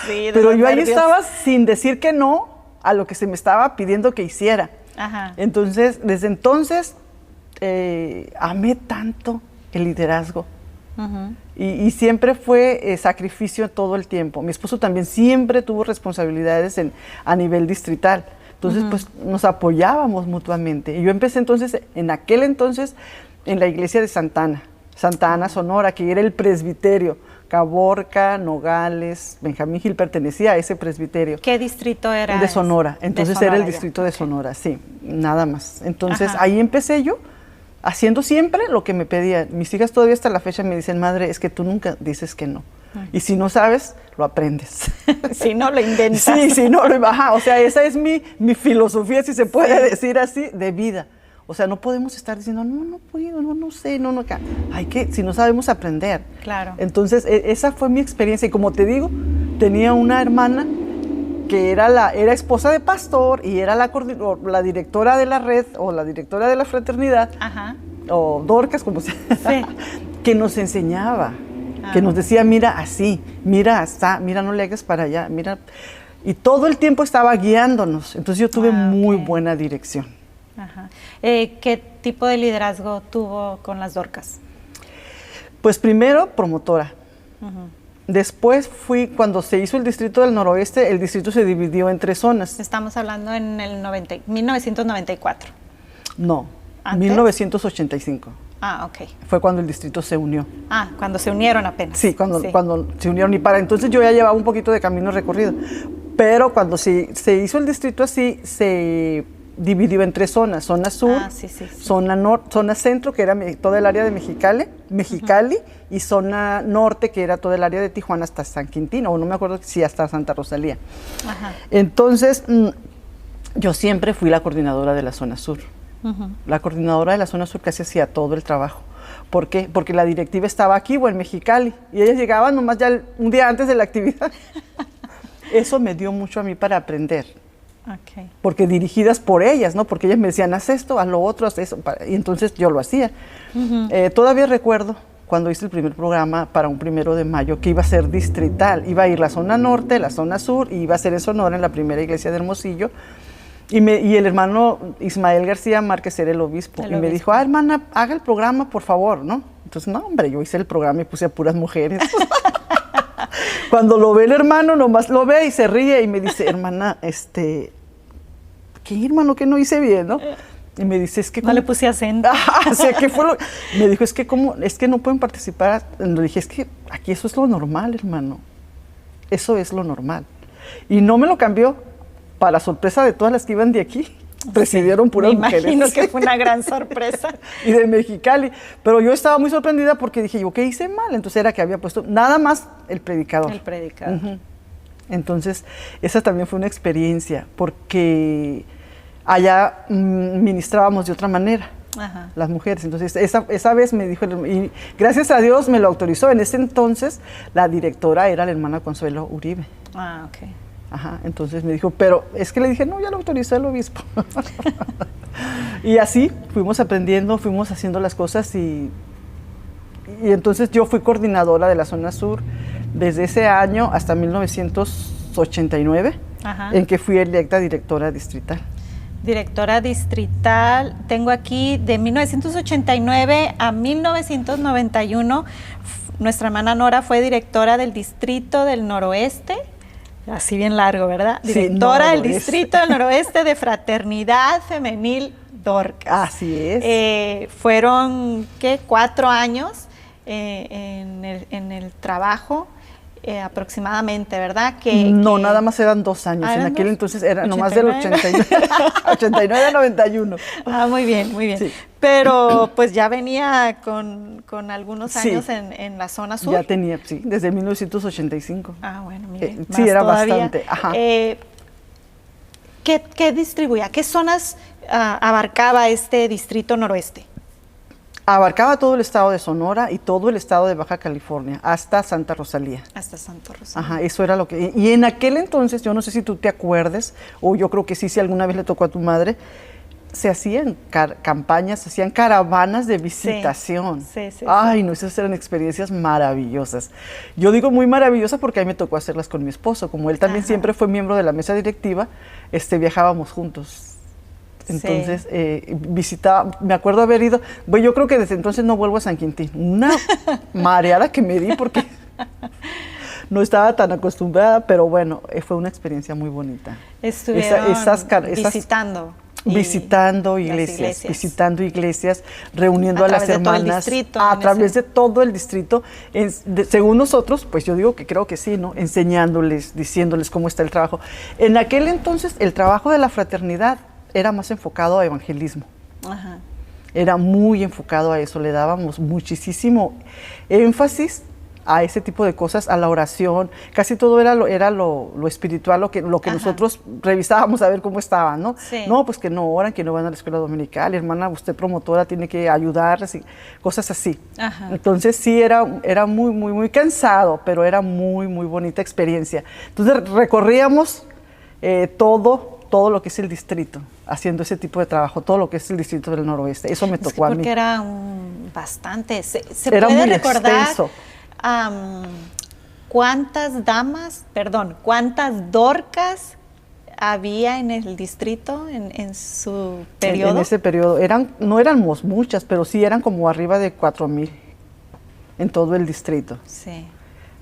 Sí, pero yo ahí estaba sin decir que no a lo que se me estaba pidiendo que hiciera. Entonces, desde entonces, amé tanto el liderazgo. Y siempre fue sacrificio todo el tiempo. Mi esposo también siempre tuvo responsabilidades a nivel distrital. Entonces, pues nos apoyábamos mutuamente. Y yo empecé entonces, en aquel entonces, en la iglesia de Santa Ana, Sonora, que era el presbiterio. Caborca, Nogales, Benjamín Gil pertenecía a ese presbiterio. ¿Qué distrito era? De Sonora. Entonces era el distrito de Sonora, sí, nada más. Entonces ahí empecé yo, haciendo siempre lo que me pedían. Mis hijas todavía hasta la fecha me dicen, madre, es que tú nunca dices que no. Y si no sabes, lo aprendes. Si no, lo inventas. Sí, si no, o sea, esa es mi filosofía, si se puede decir así, de vida. O sea, no podemos estar diciendo, no puedo, no sé, no. Hay que, si no sabemos aprender. Claro. Entonces, esa fue mi experiencia. Y como te digo, tenía una hermana que era esposa de pastor y era la directora de la red o la directora de la fraternidad, o Dorcas, como se llama, que nos enseñaba, que nos decía, mira así, mira hasta, mira no le hagas para allá, mira. Y todo el tiempo estaba guiándonos. Entonces yo tuve muy buena dirección. ¿Qué tipo de liderazgo tuvo con las Dorcas? Pues primero, promotora. Después cuando se hizo el distrito del noroeste, el distrito se dividió en 3 zonas. Estamos hablando en el 1994. No, ¿Antes? 1985. Ok. Fue cuando el distrito se unió. Cuando se unieron apenas. Sí, cuando se unieron. Y para entonces yo ya llevaba un poquito de camino recorrido. Pero cuando se hizo el distrito así, se dividió en 3 zonas. Zona sur, zona centro, que era toda el área de Mexicali, y zona norte, que era todo el área de Tijuana hasta San Quintín, o no me acuerdo si hasta Santa Rosalía. Entonces, yo siempre fui la coordinadora de la zona sur. La coordinadora de la zona sur casi hacía todo el trabajo. ¿Por qué? Porque la directiva estaba aquí o en Mexicali, y ellas llegaban nomás ya un día antes de la actividad. Eso me dio mucho a mí para aprender. Porque dirigidas por ellas, ¿no? Porque ellas me decían, haz esto, haz lo otro, haz eso. Y entonces yo lo hacía. Todavía recuerdo cuando hice el primer programa para un 1 de mayo que iba a ser distrital. Iba a ir la zona norte, la zona sur, y iba a ser en Sonora, en la primera iglesia de Hermosillo. Y el hermano Ismael García Márquez era el obispo. Y me dijo, hermana, haga el programa, por favor, ¿no? Entonces, no, hombre, yo hice el programa y puse a puras mujeres. Cuando lo ve el hermano, nomás lo ve y se ríe y me dice, hermana, ¿qué, hermano, que no hice bien, no? Y me dice, es que... No le puse acento. O sea, ¿qué fue me dijo, es que no pueden participar. Le dije, es que aquí eso es lo normal, hermano. Eso es lo normal. Y no me lo cambió, para sorpresa de todas las que iban de aquí. Presidieron puras mujeres. Me imagino que fue una gran sorpresa. Y de Mexicali. Pero yo estaba muy sorprendida porque dije, ¿yo qué hice mal? Entonces era que había puesto nada más el predicador. El predicador. Entonces, esa también fue una experiencia, porque allá ministrábamos de otra manera, las mujeres. Entonces, esa vez me dijo, y gracias a Dios me lo autorizó. En ese entonces, la directora era la hermana Consuelo Uribe. Entonces me dijo, pero es que le dije, no, ya lo autorizó el obispo. Y así fuimos aprendiendo, fuimos haciendo las cosas y entonces yo fui coordinadora de la zona sur desde ese año hasta 1989, en que fui electa directora distrital. Directora distrital, tengo aquí de 1989 a 1991, nuestra hermana Nora fue directora del distrito del noroeste. Así bien largo, ¿verdad? Directora del Distrito del Noroeste de Fraternidad Femenil Dorcas. Así es. Fueron, ¿qué? 4 años en el trabajo. aproximadamente, ¿verdad? No, nada más eran 2 años. En aquel entonces era nomás del 89, 89 a 91. Ah, muy bien, muy bien. Sí. Pero pues ya venía con algunos años en la zona sur. Ya tenía, sí, desde 1985. Ah, bueno, mire, sí, era todavía. Bastante. Ajá. ¿Qué distribuía? ¿Qué zonas abarcaba este distrito noroeste? Abarcaba todo el estado de Sonora y todo el estado de Baja California, hasta Santa Rosalía. Hasta Santa Rosalía. Ajá, eso era lo que... Y en aquel entonces, yo no sé si tú te acuerdes, o yo creo que sí, si alguna vez le tocó a tu madre, se hacían campañas, se hacían caravanas de visitación. Sí. Ay, no, esas eran experiencias maravillosas. Yo digo muy maravillosas porque a mí me tocó hacerlas con mi esposo. Como él también siempre fue miembro de la mesa directiva, viajábamos juntos. Entonces, visitaba, me acuerdo haber ido, bueno, yo creo que desde entonces no vuelvo a San Quintín. Una mareada que me di porque no estaba tan acostumbrada, pero bueno, fue una experiencia muy bonita. Estuvieron visitando iglesias, reuniendo a las hermanas a través de todo el distrito. Según nosotros, pues yo digo que creo que sí, ¿no? Enseñándoles, diciéndoles cómo está el trabajo. En aquel entonces, el trabajo de la fraternidad era más enfocado a evangelismo. Ajá. Era muy enfocado a eso, le dábamos muchísimo énfasis a ese tipo de cosas, a la oración, casi todo era lo espiritual, lo que nosotros revisábamos a ver cómo estaban, ¿no? Sí. No, pues que no oran, que no van a la escuela dominical, hermana, usted promotora, tiene que ayudarles, y cosas así. Ajá. Entonces sí, era muy, muy, muy cansado, pero era muy, muy bonita experiencia. Entonces recorríamos todo lo que es el distrito, haciendo ese tipo de trabajo, todo lo que es el distrito del noroeste. Eso me tocó a mí. Porque era bastante. ¿Se era puede muy recordar extenso. cuántas Dorcas había en el distrito en su periodo? En ese periodo. No éramos muchas, pero sí eran como arriba de 4,000 en todo el distrito. Sí.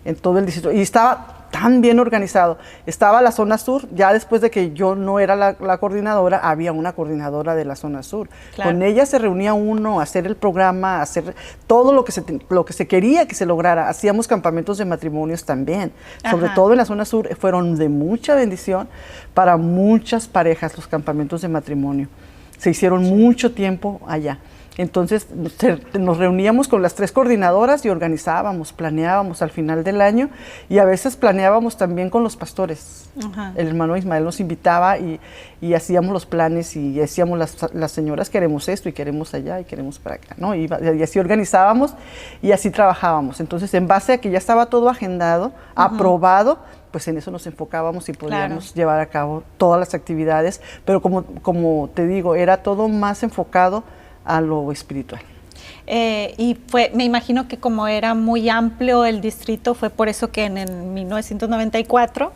En todo el distrito. Y estaba tan bien organizado. Estaba la zona sur, ya después de que yo no era la coordinadora, había una coordinadora de la zona sur. Claro. Con ella se reunía uno a hacer el programa, a hacer todo lo que se quería que se lograra. Hacíamos campamentos de matrimonios también. Ajá. Sobre todo en la zona sur fueron de mucha bendición para muchas parejas los campamentos de matrimonio. Se hicieron mucho tiempo allá. Entonces nos reuníamos con las 3 coordinadoras y organizábamos, planeábamos al final del año y a veces planeábamos también con los pastores. Ajá. El hermano Ismael nos invitaba y hacíamos los planes y decíamos las señoras queremos esto y queremos allá y queremos para acá, ¿no? Y así organizábamos y así trabajábamos. Entonces en base a que ya estaba todo agendado, aprobado, pues en eso nos enfocábamos y podíamos llevar a cabo todas las actividades, pero como te digo, era todo más enfocado a lo espiritual. Y me imagino que como era muy amplio el distrito, fue por eso que en el 1994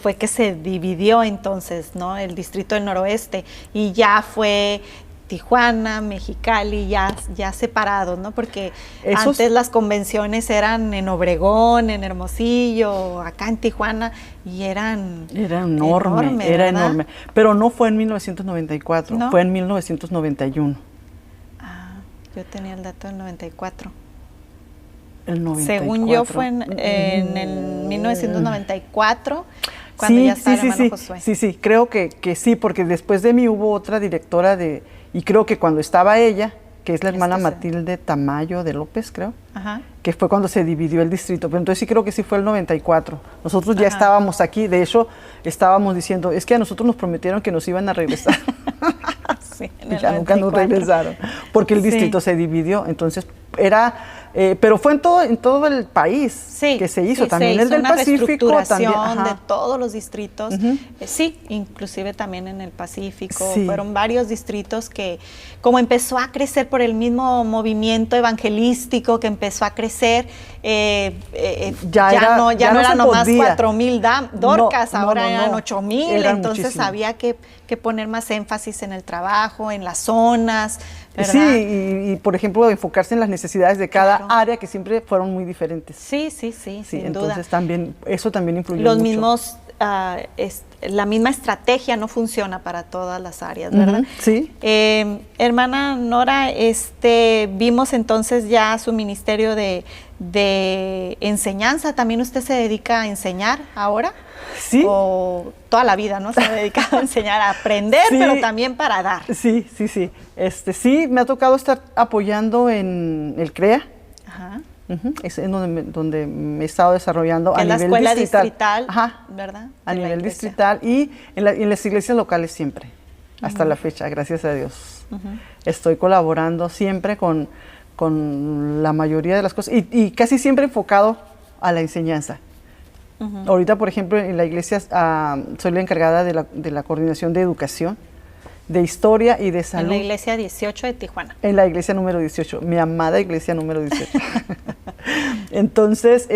fue que se dividió entonces, ¿no? El distrito del noroeste y ya fue Tijuana, Mexicali, ya separados, ¿no? Porque antes las convenciones eran en Obregón, en Hermosillo, acá en Tijuana, y era enorme. Pero no fue en 1994, ¿no? Fue en 1991. Ah, yo tenía el dato del 94. El 94. Según yo fue en el 1994. Cuando ya estaba el hermano Josué. Sí, creo que sí, porque después de mí hubo otra directora y creo que cuando estaba ella, que es la hermana Matilde Tamayo de López, creo, Ajá. que fue cuando se dividió el distrito, pero entonces sí creo que sí fue el 94. Nosotros ya estábamos aquí, de hecho, estábamos diciendo, es que a nosotros nos prometieron que nos iban a regresar. Sí, y ya nunca nos regresaron, porque el distrito se dividió, entonces pero fue en todo el país que se hizo, también el del Pacífico, también de todos los distritos, sí, inclusive también en el Pacífico, fueron varios distritos que como empezó a crecer por el mismo movimiento evangelístico que empezó a crecer, ya no eran nomás 4,000 Dorcas, ahora eran 8,000, entonces muchísimo. Había que poner más énfasis en el trabajo, en las zonas, ¿verdad? Sí, y por ejemplo, enfocarse en las necesidades de cada área que siempre fueron muy diferentes. Sí, sin entonces duda. Eso también influyó Los mucho. Mismos, la misma estrategia no funciona para todas las áreas, ¿verdad? Sí. Hermana Nora, vimos entonces ya su ministerio de de enseñanza. ¿También usted se dedica a enseñar ahora? Sí. O toda la vida, ¿no? Se ha dedicado a enseñar, a aprender, sí, pero también para dar. Sí. Sí, me ha tocado estar apoyando en el CREA. Ajá. Es en donde me he estado desarrollando a nivel distrital. En la escuela distrital, ajá, ¿verdad? A nivel distrital y en las iglesias locales siempre, hasta la fecha, gracias a Dios. Estoy colaborando siempre con la mayoría de las cosas y casi siempre enfocado a la enseñanza. Ahorita, por ejemplo, en la iglesia soy la encargada de la coordinación de educación, de historia y de salud. En la iglesia 18 de Tijuana. En la iglesia número 18, mi amada iglesia número 18. Entonces,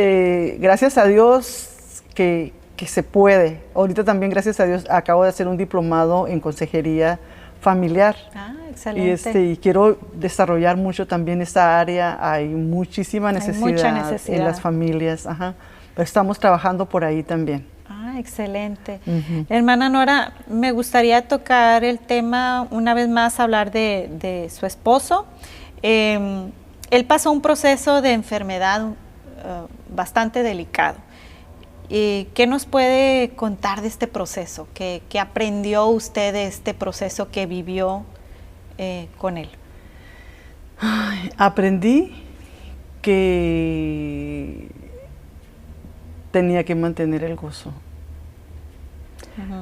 gracias a Dios que se puede. Ahorita también, gracias a Dios, acabo de hacer un diplomado en consejería familiar. Ah, excelente. Y quiero desarrollar mucho también esta área. Hay muchísima necesidad, mucha necesidad en las familias. Ajá. Pero estamos trabajando por ahí también. Ah, excelente. Hermana Nora, me gustaría tocar el tema una vez más, hablar de su esposo. Él pasó un proceso de enfermedad bastante delicado. ¿Qué nos puede contar de este proceso? ¿Qué aprendió usted de este proceso que vivió con él? Aprendí que tenía que mantener el gozo.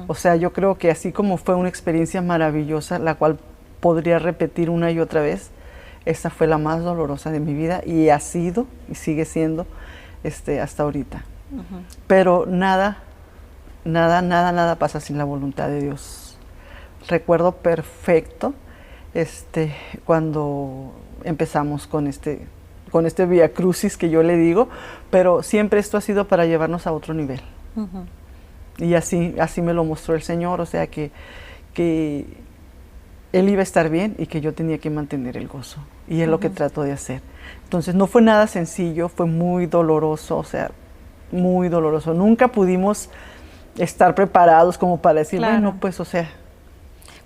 O sea, yo creo que así como fue una experiencia maravillosa, la cual podría repetir una y otra vez, esa fue la más dolorosa de mi vida y ha sido y sigue siendo hasta ahorita. Pero nada pasa sin la voluntad de Dios. Recuerdo perfecto cuando empezamos con este Vía Crucis que yo le digo, pero siempre esto ha sido para llevarnos a otro nivel. Y así me lo mostró el Señor, o sea que Él iba a estar bien y que yo tenía que mantener el gozo. Y es lo que trato de hacer. Entonces no fue nada sencillo, fue muy doloroso, o sea, muy doloroso. Nunca pudimos estar preparados como para decir, claro. Bueno, pues, o sea.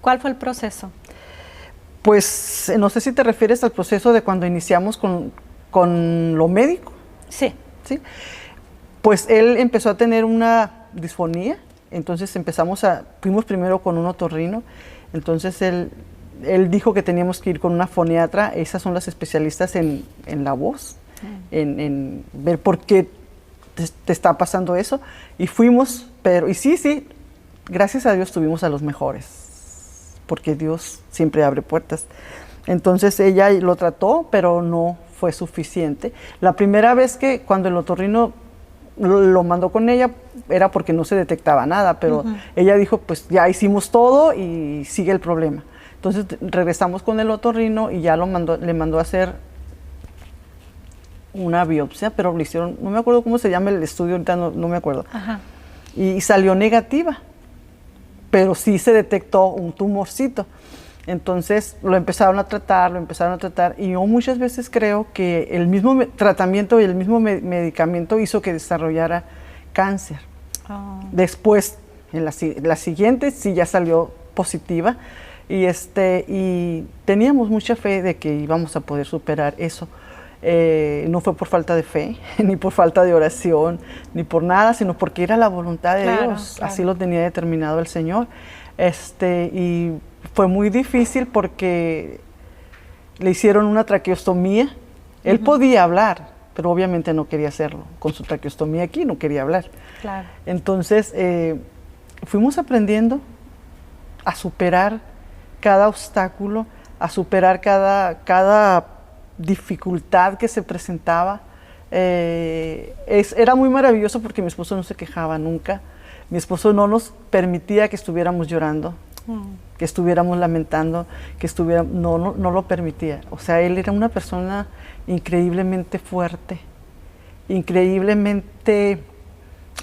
¿Cuál fue el proceso? Pues, no sé si te refieres al proceso de cuando iniciamos con lo médico. Sí. ¿Sí? Pues él empezó a tener una disfonía, entonces fuimos primero con un otorrino, entonces él dijo que teníamos que ir con una foniatra, esas son las especialistas en la voz, en ver por qué te está pasando eso, y fuimos, y sí, gracias a Dios tuvimos a los mejores, porque Dios siempre abre puertas. Entonces ella lo trató, pero no fue suficiente. La primera vez cuando el otorrino lo mandó con ella era porque no se detectaba nada, pero ella dijo, pues ya hicimos todo y sigue el problema. Entonces regresamos con el otorrino y ya le mandó a hacer una biopsia, pero le hicieron, no me acuerdo cómo se llama el estudio, ahorita no me acuerdo. Y salió negativa, pero sí se detectó un tumorcito. Entonces lo empezaron a tratar y yo muchas veces creo que el mismo tratamiento y el mismo medicamento hizo que desarrollara cáncer. Después, en la siguiente, sí ya salió positiva y teníamos mucha fe de que íbamos a poder superar eso. No fue por falta de fe, ni por falta de oración, ni por nada, sino porque era la voluntad de Dios. Claro. Así lo tenía determinado el Señor. Y fue muy difícil porque le hicieron una traqueostomía. Él podía hablar, pero obviamente no quería hacerlo. Con su traqueostomía aquí no quería hablar. Claro. Entonces, fuimos aprendiendo a superar cada obstáculo, a superar cada dificultad que se presentaba. Era muy maravilloso porque mi esposo no se quejaba nunca. Mi esposo no nos permitía que estuviéramos llorando, que estuviéramos lamentando, no lo permitía. O sea, él era una persona increíblemente fuerte, increíblemente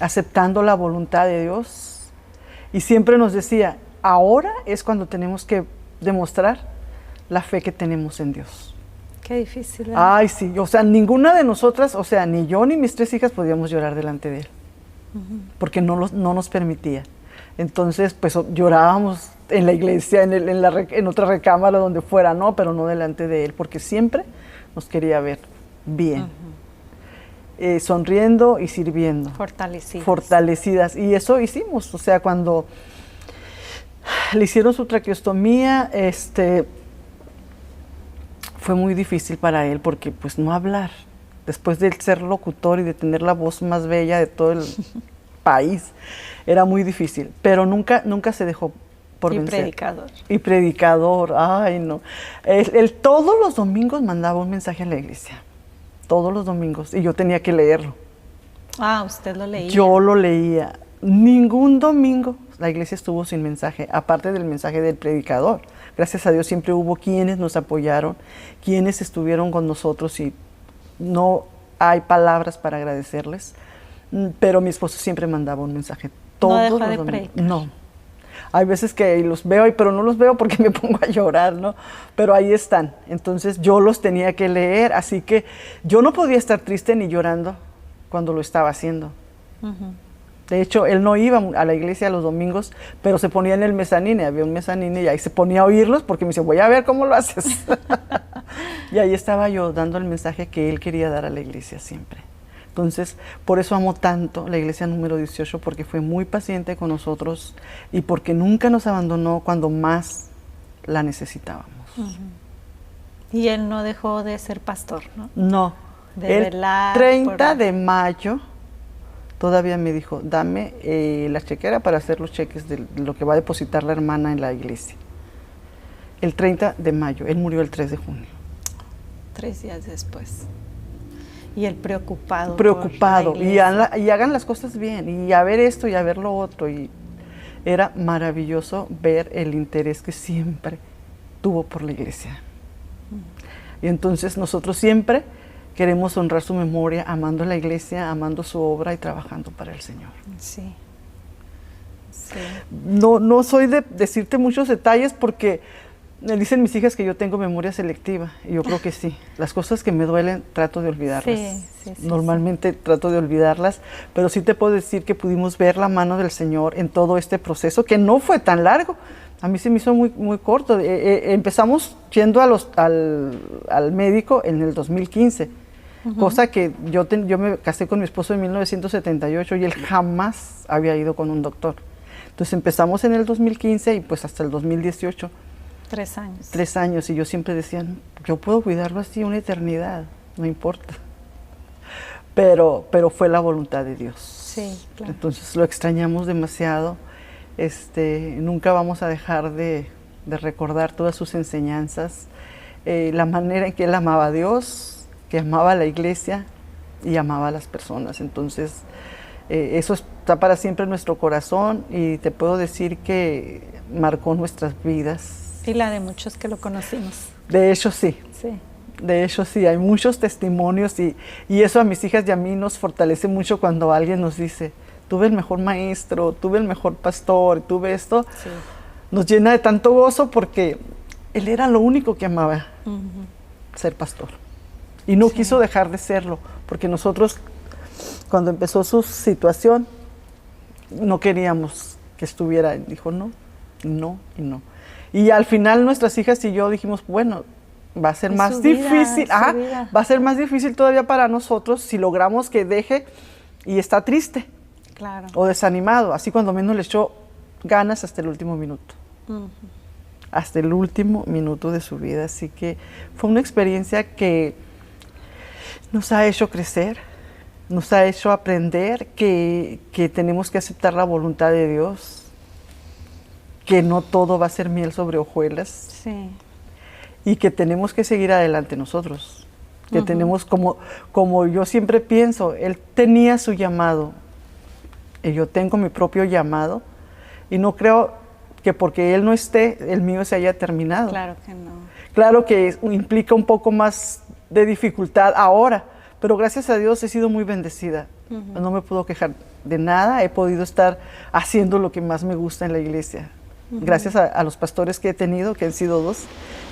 aceptando la voluntad de Dios. Y siempre nos decía, ahora es cuando tenemos que demostrar la fe que tenemos en Dios. Qué difícil, ¿eh? Ay, sí, o sea, ninguna de nosotras, o sea, ni yo ni mis 3 hijas podíamos llorar delante de él, porque no nos permitía. Entonces, pues llorábamos en la iglesia, en otra recámara, donde fuera, ¿no? Pero no delante de él, porque siempre nos quería ver bien. sonriendo y sirviendo. Fortalecidas. Fortalecidas. Y eso hicimos. O sea, cuando le hicieron su traqueostomía, fue muy difícil para él porque pues no hablar. Después de ser locutor y de tener la voz más bella de todo el país, era muy difícil. Pero nunca se dejó por vencer. Predicador. Y predicador, ay no. Él todos los domingos mandaba un mensaje a la iglesia. Todos los domingos. Y yo tenía que leerlo. Ah, usted lo leía. Yo lo leía. Ningún domingo la iglesia estuvo sin mensaje, aparte del mensaje del predicador. Gracias a Dios siempre hubo quienes nos apoyaron, quienes estuvieron con nosotros y no hay palabras para agradecerles, pero mi esposo siempre mandaba un mensaje. Todos no dejó los de domingos. predicar. No. Hay veces que los veo, pero no los veo porque me pongo a llorar, ¿no? Pero ahí están. Entonces yo los tenía que leer, así que yo no podía estar triste ni llorando cuando lo estaba haciendo. Uh-huh. De hecho, él no iba a la iglesia los domingos, pero se ponía en el mezanine, había un mezanine y ahí se ponía a oírlos porque me dice, voy a ver cómo lo haces. Y ahí estaba yo dando el mensaje que él quería dar a la iglesia siempre. Entonces, por eso amo tanto la iglesia número 18, porque fue muy paciente con nosotros y porque nunca nos abandonó cuando más la necesitábamos. Uh-huh. Y él no dejó de ser pastor, ¿no? No. De El velar 30 de mayo todavía me dijo, dame la chequera para hacer los cheques de lo que va a depositar la hermana en la iglesia. El 30 de mayo, él murió el 3 de junio. 3 días después. Y él preocupado. Preocupado, y hagan las cosas bien, y a ver esto y a ver lo otro. Y era maravilloso ver el interés que siempre tuvo por la iglesia. Y entonces nosotros siempre queremos honrar su memoria, amando la iglesia, amando su obra y trabajando para el Señor. Sí. Sí. No soy de decirte muchos detalles porque me dicen mis hijas que yo tengo memoria selectiva, y yo creo que sí. Las cosas que me duelen trato de olvidarlas. Sí, Normalmente trato de olvidarlas, pero sí te puedo decir que pudimos ver la mano del Señor en todo este proceso, que no fue tan largo. A mí se me hizo muy corto. Empezamos yendo al médico en el 2015, uh-huh. Cosa que yo me casé con mi esposo en 1978 y él jamás había ido con un doctor. Entonces empezamos en el 2015 y pues hasta el 2018. 3 años. 3 años, y yo siempre decía, yo puedo cuidarlo así una eternidad, no importa. Pero fue la voluntad de Dios. Sí, claro. Entonces lo extrañamos demasiado. Nunca vamos a dejar de recordar todas sus enseñanzas, la manera en que él amaba a Dios, que amaba a la iglesia y amaba a las personas. Entonces, eso está para siempre en nuestro corazón, y te puedo decir que marcó nuestras vidas. Y la de muchos que lo conocimos. De hecho, sí. Sí. De hecho, sí, hay muchos testimonios, y eso a mis hijas y a mí nos fortalece mucho cuando alguien nos dice, tuve el mejor maestro, tuve el mejor pastor, tuve esto. Sí. Nos llena de tanto gozo porque él era lo único que amaba, uh-huh. ser pastor. Y no quiso dejar de serlo, porque nosotros, cuando empezó su situación, no queríamos que estuviera. Dijo no y no. Y al final nuestras hijas y yo dijimos, bueno, va a ser más difícil, va a ser más difícil todavía para nosotros si logramos que deje y está triste. Claro. O desanimado, así cuando menos le echó ganas hasta el último minuto. Uh-huh. Hasta el último minuto de su vida. Así que fue una experiencia que nos ha hecho crecer, nos ha hecho aprender que tenemos que aceptar la voluntad de Dios, que no todo va a ser miel sobre hojuelas. Sí. Y que tenemos que seguir adelante nosotros. Que uh-huh. tenemos, como yo siempre pienso, él tenía su llamado. Y yo tengo mi propio llamado, y no creo que porque él no esté, el mío se haya terminado. Claro que no. Claro que implica un poco más de dificultad ahora, pero gracias a Dios he sido muy bendecida. Uh-huh. No me puedo quejar de nada, he podido estar haciendo lo que más me gusta en la iglesia. Uh-huh. Gracias a los pastores que he tenido, que han sido 2,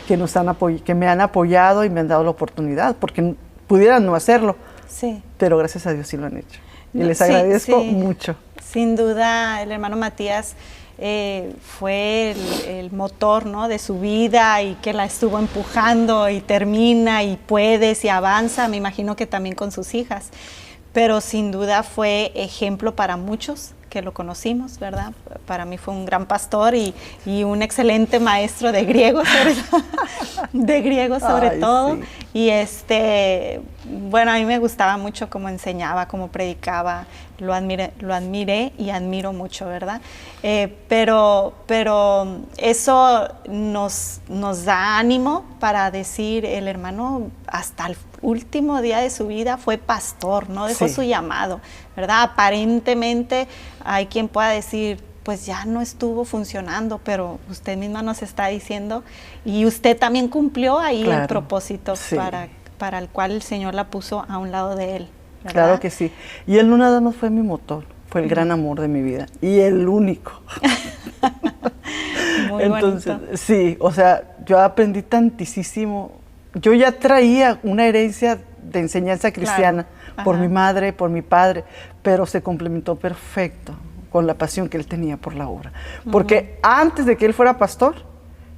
que me han apoyado y me han dado la oportunidad, porque pudieran no hacerlo, sí. pero gracias a Dios sí lo han hecho. Y les agradezco mucho. Sin duda, el hermano Matías fue el motor, ¿no?, de su vida, y que la estuvo empujando, y termina, y puedes, y avanza, me imagino que también con sus hijas. pero sin duda fue ejemplo para muchos que lo conocimos, ¿verdad? Para mí fue un gran pastor y un excelente maestro de griego sobre todo. Sí. Y bueno, a mí me gustaba mucho cómo enseñaba, cómo predicaba, lo admiré y admiro mucho, ¿verdad? Pero eso nos da ánimo para decir, el hermano hasta el último día de su vida fue pastor, no dejó su llamado, ¿verdad? Aparentemente hay quien pueda decir, pues ya no estuvo funcionando, pero usted misma nos está diciendo, y usted también cumplió ahí el propósito para el cual el Señor la puso a un lado de él, ¿verdad? Claro que sí. Y él no nada más fue mi motor, fue el gran amor de mi vida, y el único. Muy Entonces, bonito. sí, o sea, yo aprendí tantísimo. Yo ya traía una herencia de enseñanza cristiana por mi madre, por mi padre, pero se complementó perfecto con la pasión que él tenía por la obra. Porque antes de que él fuera pastor,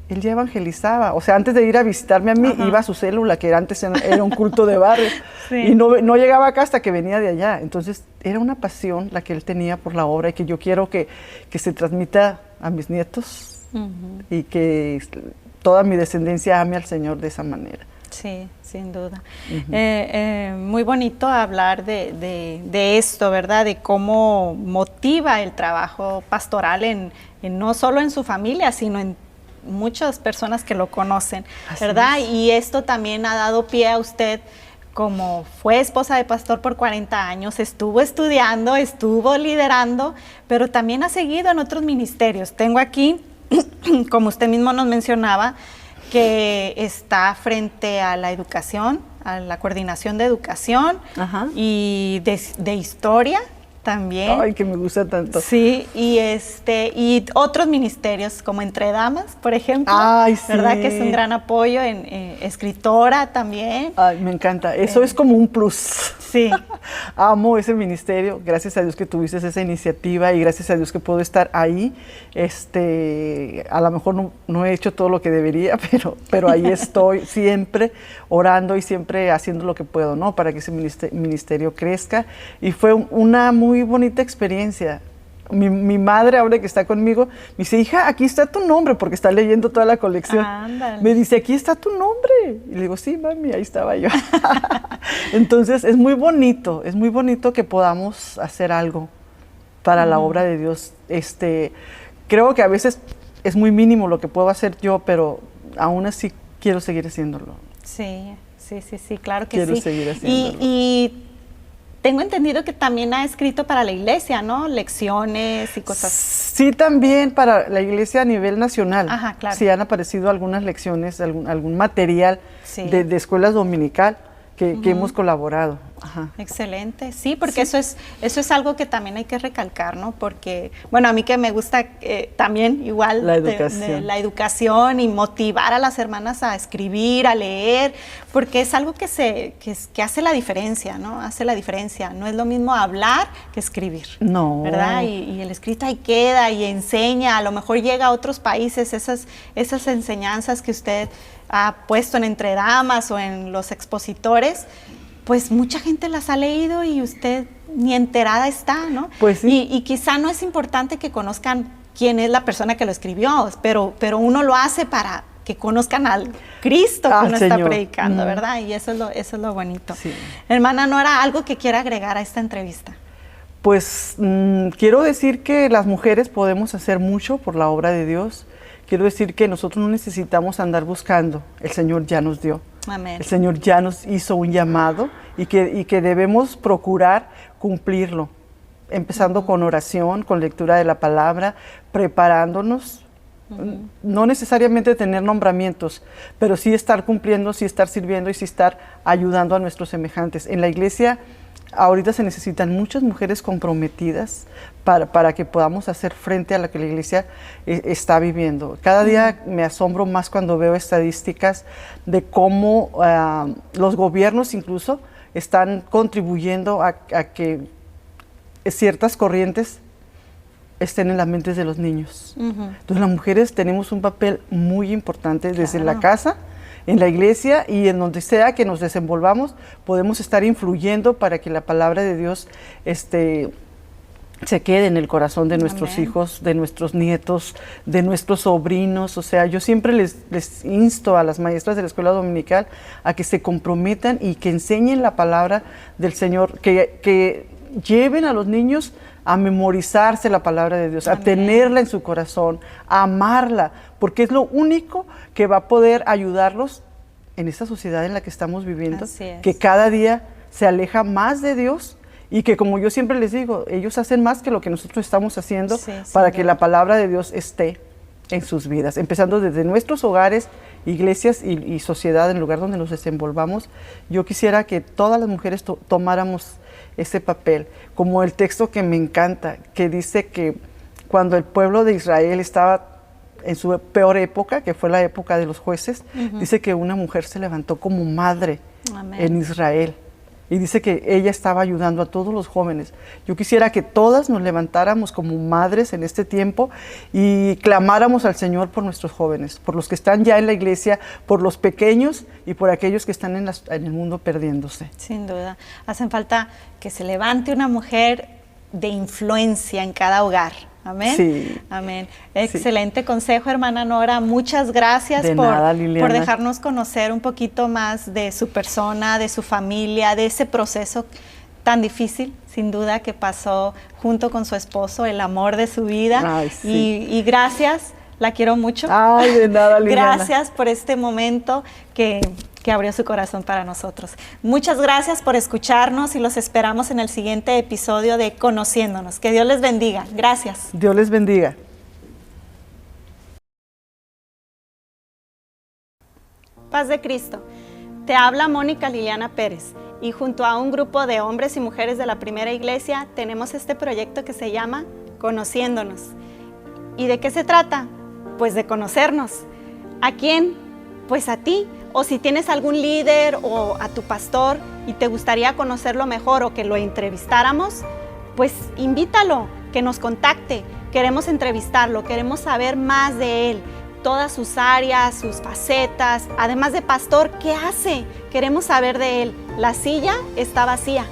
él ya evangelizaba. O sea, antes de ir a visitarme a mí, iba a su célula, que antes era un culto de barrio, y no llegaba acá hasta que venía de allá. Entonces, era una pasión la que él tenía por la obra y que yo quiero que se transmita a mis nietos y que toda mi descendencia ame al Señor de esa manera. Sí, sin duda. Muy bonito hablar de esto, ¿verdad? De cómo motiva el trabajo pastoral no solo en su familia, sino en muchas personas que lo conocen, ¿verdad? Y esto también ha dado pie a usted, como fue esposa de pastor por 40 años, estuvo estudiando, estuvo liderando, pero también ha seguido en otros ministerios. Tengo aquí, como usted mismo nos mencionaba, que está frente a la educación, a la coordinación de educación y de historia también. Ay, que me gusta tanto. Sí, y otros ministerios como Entre Damas, por ejemplo. Ay, sí. ¿Verdad? Que es un gran apoyo, escritora también. Ay, me encanta. Eso es como un plus. Sí. Amo ese ministerio. Gracias a Dios que tuviste esa iniciativa y gracias a Dios que puedo estar ahí. A lo mejor no he hecho todo lo que debería, pero ahí estoy siempre orando y siempre haciendo lo que puedo, ¿no? Para que ese ministerio crezca. Y fue una muy bonita experiencia. Mi madre, ahora que está conmigo, me dice, hija, aquí está tu nombre, porque está leyendo toda la colección. Ándale. Me dice, aquí está tu nombre. Y le digo, sí, mami, ahí estaba yo. Entonces, es muy bonito que podamos hacer algo para la obra de Dios. Creo que a veces es muy mínimo lo que puedo hacer yo, pero aún así quiero seguir haciéndolo. Sí, claro que quiero sí. Seguir haciéndolo. Y tengo entendido que también ha escrito para la iglesia, ¿no? Lecciones y cosas. Sí, también para la iglesia a nivel nacional. Ajá, claro. Sí, han aparecido algunas lecciones, algún material de escuelas dominical que hemos colaborado. Ajá. Excelente, sí, porque eso es algo que también hay que recalcar, ¿no? Porque, bueno, a mí que me gusta también igual la educación y motivar a las hermanas a escribir, a leer, porque es algo que hace la diferencia, ¿no? Hace la diferencia. No es lo mismo hablar que escribir. No. ¿Verdad? Y el escrito ahí queda y enseña, a lo mejor llega a otros países esas enseñanzas que usted ha puesto en Entre Damas o en los expositores, pues mucha gente las ha leído y usted ni enterada está, ¿no? Pues sí. Y quizá no es importante que conozcan quién es la persona que lo escribió, pero uno lo hace para que conozcan al Cristo que uno está predicando, ¿verdad? Y eso es lo bonito. Sí. Hermana Nora, ¿algo que quiera agregar a esta entrevista? Pues quiero decir que las mujeres podemos hacer mucho por la obra de Dios. Quiero decir que nosotros no necesitamos andar buscando, el Señor ya nos dio. Amén. El Señor ya nos hizo un llamado y que debemos procurar cumplirlo, empezando con oración, con lectura de la palabra, preparándonos, no necesariamente tener nombramientos, pero sí estar cumpliendo, sí estar sirviendo y sí estar ayudando a nuestros semejantes. En la iglesia ahorita se necesitan muchas mujeres comprometidas para que podamos hacer frente a lo que la iglesia está viviendo. Cada día me asombro más cuando veo estadísticas de cómo los gobiernos incluso están contribuyendo a que ciertas corrientes estén en las mentes de los niños. Entonces las mujeres tenemos un papel muy importante desde la casa, en la iglesia y en donde sea que nos desenvolvamos, podemos estar influyendo para que la palabra de Dios se quede en el corazón de nuestros Amén. hijos, de nuestros nietos, de nuestros sobrinos. O sea, yo siempre les insto a las maestras de la escuela dominical a que se comprometan y que enseñen la palabra del Señor, que lleven a los niños a memorizarse la palabra de Dios, Amén. a tenerla en su corazón, a amarla, porque es lo único que va a poder ayudarlos en esta sociedad en la que estamos viviendo, Así es. que cada día se aleja más de Dios. Y que, como yo siempre les digo, ellos hacen más que lo que nosotros estamos haciendo Sí, para sin que duda. la palabra de Dios esté en sus vidas, empezando desde nuestros hogares, iglesias y sociedad, en el lugar donde nos desenvolvamos. Yo quisiera que todas las mujeres tomáramos ese papel, como el texto que me encanta, que dice que cuando el pueblo de Israel estaba en su peor época, que fue la época de los jueces, dice que una mujer se levantó como madre Amén. en Israel. Y dice que ella estaba ayudando a todos los jóvenes. Yo quisiera que todas nos levantáramos como madres en este tiempo y clamáramos al Señor por nuestros jóvenes, por los que están ya en la iglesia, por los pequeños y por aquellos que están en el mundo perdiéndose. Sin duda. Hacen falta que se levante una mujer de influencia en cada hogar. Amén. Sí. Amén. Excelente consejo, hermana Nora. Muchas gracias De nada, Liliana. por dejarnos conocer un poquito más de su persona, de su familia, de ese proceso tan difícil, sin duda, que pasó junto con su esposo, el amor de su vida. Ay, sí. Y gracias, la quiero mucho. Ay, de nada, Liliana. Gracias por este momento que abrió su corazón para nosotros. Muchas gracias por escucharnos y los esperamos en el siguiente episodio de Conociéndonos. Que Dios les bendiga. Gracias. Dios les bendiga. Paz de Cristo. Te habla Mónica Liliana Pérez y junto a un grupo de hombres y mujeres de la Primera Iglesia tenemos este proyecto que se llama Conociéndonos. ¿Y de qué se trata? Pues de conocernos. ¿A quién? Pues a ti. O si tienes algún líder o a tu pastor y te gustaría conocerlo mejor o que lo entrevistáramos, pues invítalo, que nos contacte. Queremos entrevistarlo, queremos saber más de él, todas sus áreas, sus facetas. Además de pastor, ¿qué hace? Queremos saber de él. La silla está vacía.